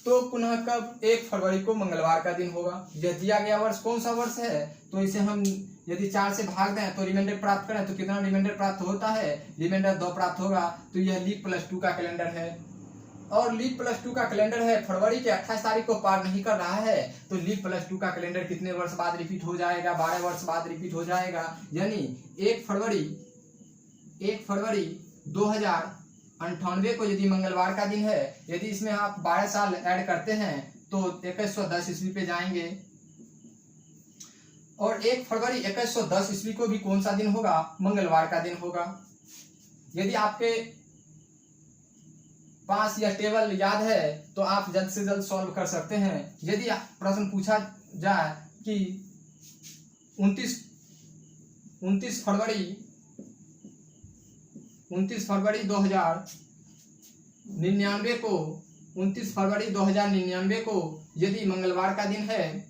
तो पुनः कब 1 फरवरी को मंगलवार का दिन होगा। यह दिया गया वर्ष कौन सा वर्ष है, तो इसे हम यदि 4 से भाग दें तो रिमाइंडर प्राप्त करें तो कितना रिमाइंडर प्राप्त होता है, रिमाइंडर 2 प्राप्त होगा। तो यह लीप +2 का कैलेंडर है और लीप +2 का कैलेंडर है, फरवरी के 28 तारीख को पार नहीं कर रहा है तो लीप +2 का कैलेंडर कितने वर्ष बाद रिपीट हो जाएगा, 12 वर्ष बाद रिपीट हो जाएगा। यानी 1 फरवरी 2098 को यदि मंगलवार का दिन है, यदि इसमें आप 12 साल ऐड करते हैं तो 2110 ईस्वी पे जाएंगे और 1 फरवरी 2110 ईस्वी को भी कौन सा दिन होगा, मंगलवार का दिन होगा। यदि आपके पास यह टेबल याद है तो आप जल्द से जल्द सॉल्व कर सकते हैं। यदि प्रश्न पूछा जाए कि 29 फरवरी 2099 को यदि मंगलवार का दिन है,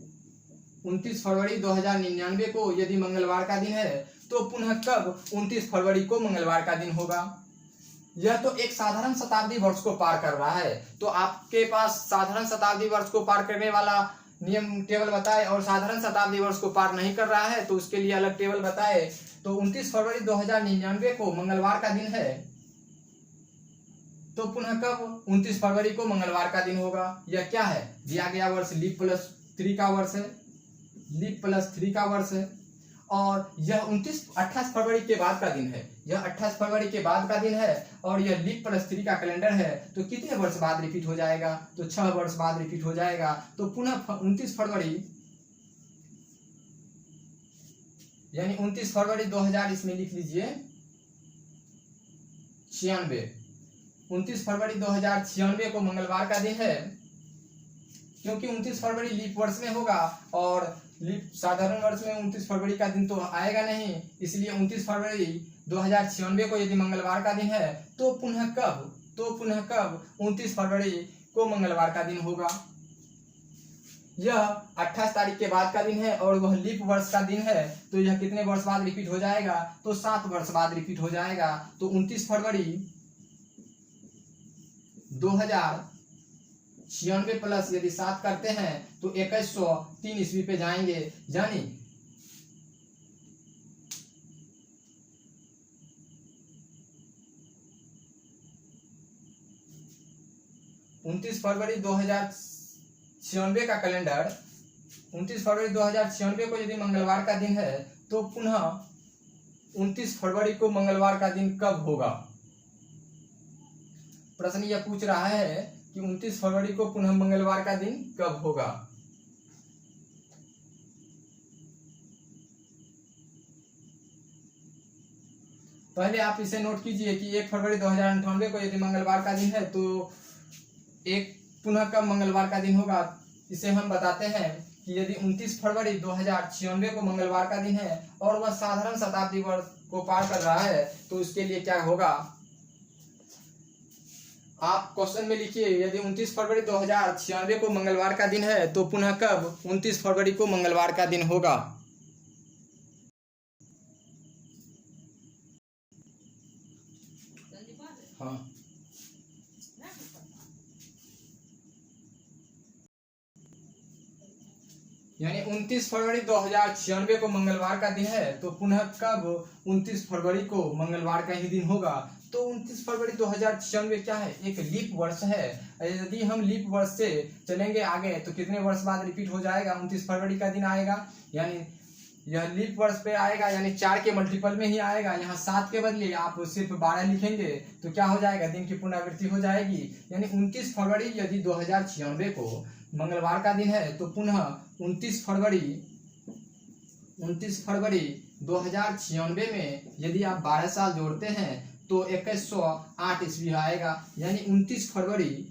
29 फरवरी 2099 को यदि मंगलवार का दिन है तो पुनः कब 29 फरवरी को मंगलवार का दिन होगा। यह तो एक साधारण शताब्दी वर्ष को पार कर रहा है, तो आपके पास साधारण शताब्दी वर्ष को पार करने वाला नियम टेबल बताए और साधारण शताब्दी वर्ष को पार नहीं कर रहा है तो उसके लिए अलग टेबल बताए। तो 29 फरवरी 2099 को मंगलवार का दिन है तो पुनः कब 29 फरवरी को मंगलवार का दिन होगा। यह क्या है, दिया गया वर्ष लीप +3 का वर्ष है और यह 28 फरवरी के बाद का दिन है, यह 28 फरवरी के बाद का दिन है और यह लीप +3 का कैलेंडर है तो कितने वर्ष बाद रिपीट हो जाएगा, तो 6 वर्ष बाद रिपीट हो जाएगा। तो पुनः 29 फरवरी यानी 29 फरवरी 2000 इसमें लिख लीजिए 96, 29 फरवरी 2096 को मंगलवार का दिन है क्योंकि 29 फरवरी लीप वर्ष में होगा और लीप साधारण वर्ष में 29 फरवरी का दिन तो आएगा नहीं, इसलिए 29 फरवरी 2096 को यदि मंगलवार का दिन है तो पुनः कब 29 फरवरी को मंगलवार का दिन होगा। यह 28 तारीख के बाद का दिन है और वह लीप वर्ष का दिन है तो यह कितने वर्ष बाद रिपीट हो जाएगा, तो 7 वर्ष बाद रिपीट हो जाएगा। तो 29 फरवरी 2096 प्लस यदि 7 करते हैं तो 2103 ईस्वी पे जाएंगे। यानी 29 फरवरी 2096 का कैलेंडर 29 फरवरी 2096 को यदि मंगलवार का दिन है तो पुनः 29 फरवरी को मंगलवार का दिन कब होगा। प्रश्न यह पूछ रहा है कि 29 फरवरी को पुनः मंगलवार का दिन कब होगा। पहले आप इसे नोट कीजिए कि 1 फरवरी 2098 को यदि मंगलवार का दिन है तो एक पुनः कब मंगलवार का दिन होगा। इसे हम बताते हैं कि यदि 29 फरवरी 2096 को मंगलवार का दिन है और वह साधारण शताब्दी वर्ष को पार कर रहा है तो उसके लिए क्या होगा। आप क्वेश्चन में लिखिए यदि 29 फरवरी 2096 को मंगलवार का दिन है तो पुनः कब 29 फरवरी को मंगलवार का दिन होगा। हाँ यानी 29 फरवरी 2096 को मंगलवार का दिन है तो पुनः कब 29 फरवरी को मंगलवार का ही दिन होगा। तो 29 फरवरी 2096 क्या है, एक लीप वर्ष है। यदि हम लीप वर्ष से चलेंगे आगे तो कितने वर्ष बाद रिपीट हो जाएगा, 29 फरवरी का दिन आएगा। यानी यह लीप वर्ष पे आएगा, यानी 4 के मल्टीपल में ही आएगा। यहाँ 7 के बदले आप सिर्फ 12 लिखेंगे तो क्या हो जाएगा, दिन की पुनरावृत्ति हो जाएगी। यानी 29 फरवरी यदि 2096 को मंगलवार का दिन है तो पुनः 29 फरवरी 2096 में यदि आप 12 साल जोड़ते हैं तो 2108 ईस्वी आएगा। यानी 29 फरवरी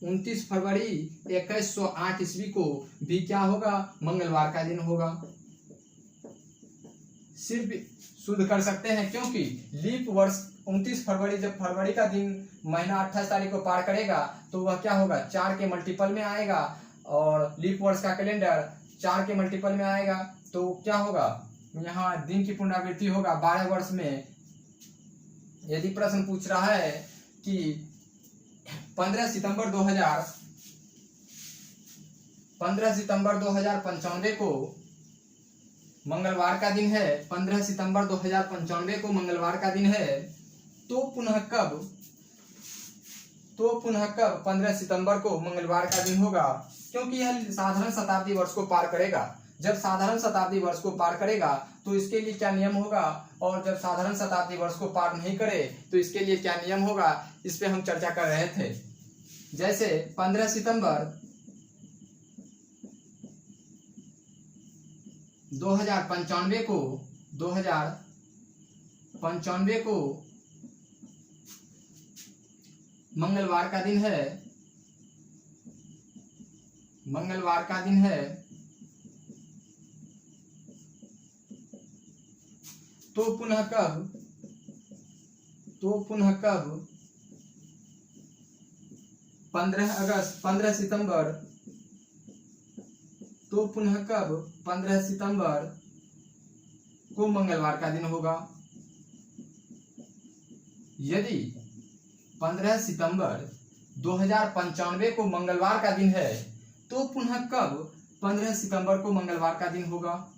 2108 ईस्वी को भी क्या होगा, मंगलवार का दिन होगा। सिर्फ शुद्ध कर सकते हैं क्योंकि लीप वर्ष 29 फरवरी, जब फरवरी का दिन महीना 28 तारीख को पार करेगा तो वह क्या होगा, 4 के मल्टीपल में आएगा। और लीप वर्ष का कैलेंडर 4 के मल्टीपल में आएगा तो क्या होगा, यहाँ दिन की पुनरावृत्ति होगा 12 वर्ष में। यदि प्रश्न पूछ रहा है कि 15 सितंबर 2095 को मंगलवार का दिन है, 15 सितंबर 2095 को मंगलवार का दिन है, तो पुनः कब 15 सितंबर को मंगलवार का दिन होगा, क्योंकि यह साधारण शताब्दी वर्ष को पार करेगा। जब साधारण शताब्दी वर्ष को पार करेगा तो इसके लिए क्या नियम होगा, और जब साधारण शताब्दी वर्ष को पार नहीं करे तो इसके लिए क्या नियम होगा, इस पे हम चर्चा कर रहे थे। जैसे 15 सितंबर 2095 को मंगलवार का दिन है, तो पुनः कब 15 सितंबर, तो पुनः कब 15 सितंबर को मंगलवार का दिन होगा। यदि 15 सितंबर 2095 को मंगलवार का दिन है तो पुनः कब 15 सितंबर को मंगलवार का दिन होगा।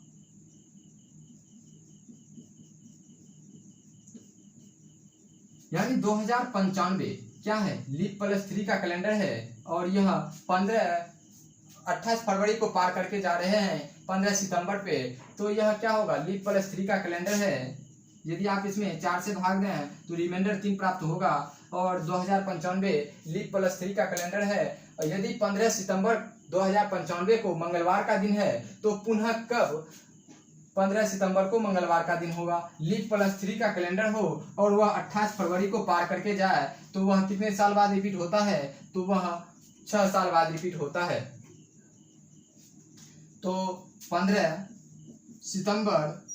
यानी 2095 क्या है, लीप प्लस 3 का कैलेंडर है, और यह 28 फरवरी को पार करके जा रहे हैं 15 सितंबर पे, तो यह क्या होगा, लीप प्लस 3 का कैलेंडर है। यदि आप इसमें 4 से भाग दें तो रिमाइंडर 3 प्राप्त होगा, और 2095 लीप प्लस 3 का कैलेंडर है। और यदि 15 सितंबर 2095 को मंगलवार का दिन है तो पुनः कब 15 सितंबर को मंगलवार का दिन होगा। लीप प्लस 3 का कैलेंडर हो और वह 28 फरवरी को पार करके जाए तो वह कितने साल बाद रिपीट होता है, तो वह 6 साल बाद रिपीट होता है। तो 15 सितंबर,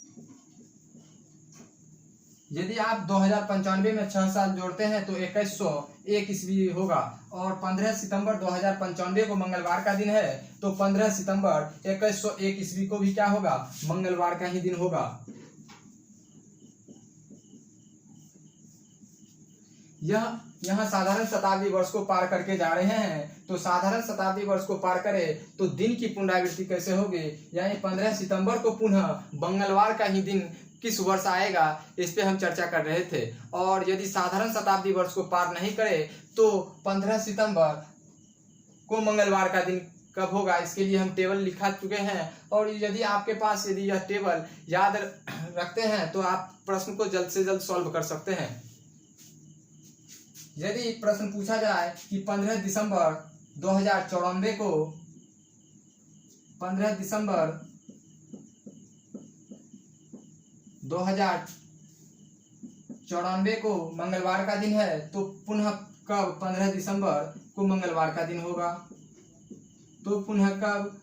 यदि आप 2095 में 6 साल जोड़ते हैं तो 2101 ईस्वी होगा, और 15 सितंबर 2095 को मंगलवार का दिन है तो 15 सितंबर 2101 ईस्वी को भी क्या होगा, मंगलवार का ही दिन होगा। यहाँ साधारण शताब्दी वर्ष को पार करके जा रहे हैं, तो साधारण शताब्दी वर्ष को पार करे तो दिन की पुनरावृत्ति कैसे होगी, यानी 15 सितंबर को पुनः मंगलवार का ही दिन किस वर्ष आएगा, इस पे हम चर्चा कर रहे थे। और यदि साधारण शताब्दी वर्ष को पार नहीं करे तो 15 सितंबर को मंगलवार का दिन कब होगा, इसके लिए हम टेबल लिखा चुके हैं। और यदि आपके पास यदि यह टेबल याद रखते हैं तो आप प्रश्न को जल्द से जल्द सॉल्व कर सकते हैं। यदि प्रश्न पूछा जाए कि 15 दिसंबर 2094 को 15 दिसंबर 2094 को मंगलवार का दिन है तो पुनः कब 15 दिसंबर को मंगलवार का दिन होगा, तो पुनः कब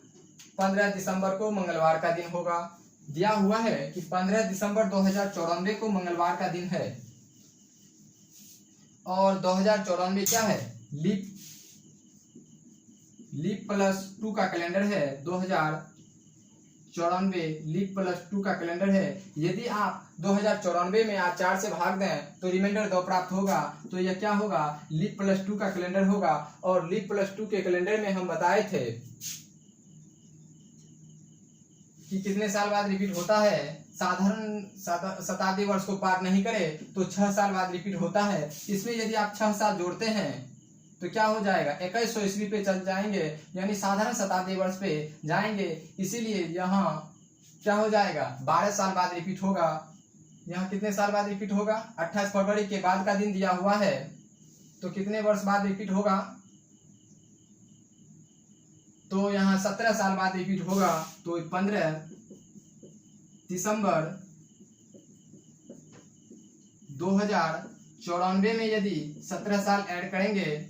15 दिसंबर को मंगलवार का दिन होगा। दिया हुआ है कि 15 दिसंबर 2094 को मंगलवार का दिन है, और 2094 क्या है, लीप प्लस 2 का कैलेंडर है। 2094 लीप प्लस 2 का कैलेंडर है। यदि आप 2094 में आप 4 से भाग दें तो रिमाइंडर 2 प्राप्त होगा, तो यह क्या होगा, लीप प्लस 2 का कैलेंडर होगा। और लीप प्लस 2 के कैलेंडर में हम बताए थे कि कितने साल बाद रिपीट होता है, साधारण शताब्दी वर्ष को पार नहीं करे तो 6 साल बाद रिपीट होता है। इसमें यदि आप 6 साल जोड़ते हैं तो क्या हो जाएगा 2100 ईस्वी पे चल जाएंगे, यानी साधारण शताब्दी वर्ष पे जाएंगे। इसीलिए यहाँ क्या हो जाएगा 12 साल बाद रिपीट होगा। यहाँ कितने साल बाद रिपीट होगा, 28 फरवरी के बाद का दिन दिया हुआ है, तो कितने वर्ष बाद रिपीट होगा, तो यहाँ 17 साल बाद रिपीट होगा। तो 15 दिसंबर 2094 में यदि 17 साल ऐड करेंगे,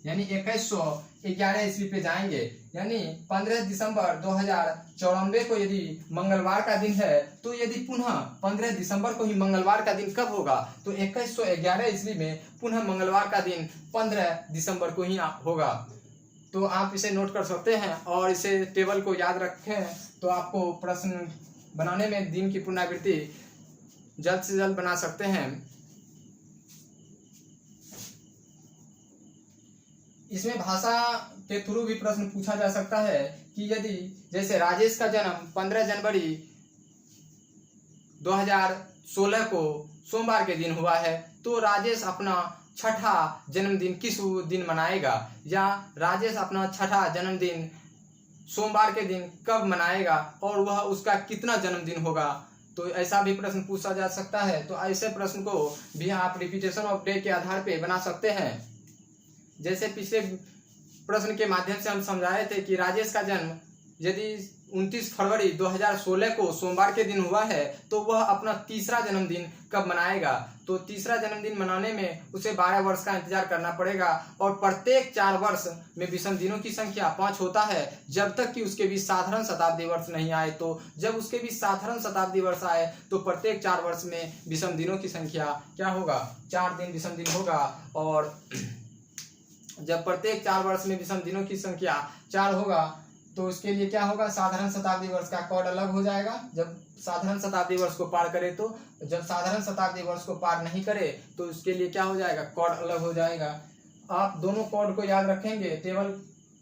यानी 2111 ईस्वी पे जाएंगे, यानी 15 दिसंबर 2094 को यदि मंगलवार का दिन है, तो यदि पुनः 15 दिसंबर को ही मंगलवार का दिन कब होगा, तो 2111 ईस्वी में पुनः मंगलवार का दिन 15 दिसंबर को ही होगा। तो आप इसे नोट कर सकते हैं और इसे टेबल को याद रखें, तो आपको प्रश्न बनाने में दिन की पुनरावृत्ति जल्द से जल्द बना सकते हैं। इसमें भाषा के थ्रू भी प्रश्न पूछा जा सकता है कि यदि जैसे राजेश का जन्म 15 जनवरी 2016 को सोमवार के दिन हुआ है, तो राजेश अपना छठा जन्मदिन किस दिन मनाएगा, या राजेश अपना छठा जन्मदिन सोमवार के दिन कब मनाएगा और वह उसका कितना जन्मदिन होगा। तो ऐसा भी प्रश्न पूछा जा सकता है। तो ऐसे प्रश्न को भी आप रिपीटेशन ऑफ डे के आधार पे बना सकते हैं। जैसे पिछले प्रश्न के माध्यम से हम समझाए थे कि राजेश का जन्म यदि 29 फरवरी 2016 को सोमवार के दिन हुआ है, तो वह अपना तीसरा जन्मदिन कब मनाएगा। तो तीसरा जन्मदिन मनाने में उसे 12 वर्ष का इंतजार करना पड़ेगा, और प्रत्येक 4 वर्ष में विषम दिनों की संख्या 5 होता है, जब तक कि उसके बीच साधारण शताब्दी वर्ष नहीं आए। तो जब उसके बीच साधारण शताब्दी वर्ष आए, तो प्रत्येक 4 वर्ष में विषम दिनों की संख्या क्या होगा, 4 दिन विषम दिन होगा। और जब प्रत्येक 4 वर्ष में विषम दिनों की संख्या 4 होगा, तो उसके लिए क्या होगा, साधारण शताब्दी वर्ष का कोड अलग हो जाएगा जब साधारण शताब्दी वर्ष को पार करे। तो जब साधारण शताब्दी वर्ष को पार नहीं करे, तो उसके लिए क्या हो जाएगा, कोड अलग हो जाएगा। आप दोनों कोड को याद रखेंगे, टेबल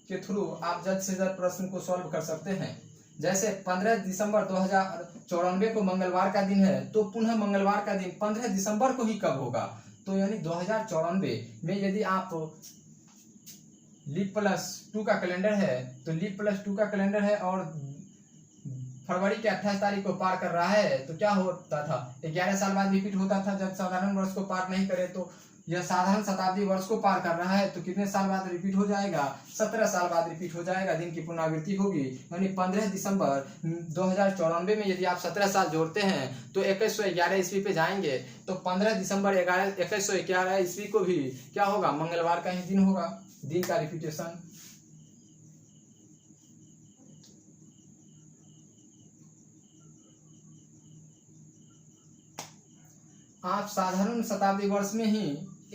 के थ्रू आप जल्द से जल्द प्रश्न को सॉल्व कर सकते हैं। जैसे 15 दिसंबर 2094 को मंगलवार का दिन है, तो पुनः मंगलवार का दिन 15 दिसंबर को ही कब होगा, तो यानी 2094 में यदि आप लीप प्लस 2 का कैलेंडर है, तो लीप प्लस 2 का कैलेंडर है और फरवरी के 28 तारीख को पार कर रहा है, तो क्या होता था, 11 साल बाद रिपीट होता था। जब साधारण वर्ष को पार नहीं करे, तो यह साधारण शताब्दी वर्ष को पार कर रहा है, तो कितने साल बाद रिपीट हो जाएगा, 17 साल बाद रिपीट हो जाएगा, दिन की पुनरावृत्ति होगी। यानी 15 दिसंबर 2094 में यदि आप 17 साल जोड़ते हैं, तो 2111 ईस्वी पे जाएंगे, तो 15 दिसंबर 2111 ईस्वी को भी क्या होगा, मंगलवार का ही दिन होगा, दिन का रिपीटेशन। आप साधारण शताब्दी वर्ष में ही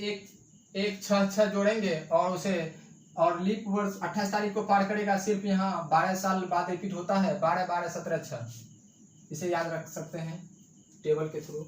एक 6 जोड़ेंगे और उसे, और लीप वर्ष 28 तारीख को पार करेगा, सिर्फ यहाँ 12 साल बाद रिपीट होता है, 12 12 17 6, इसे याद रख सकते हैं टेबल के थ्रू।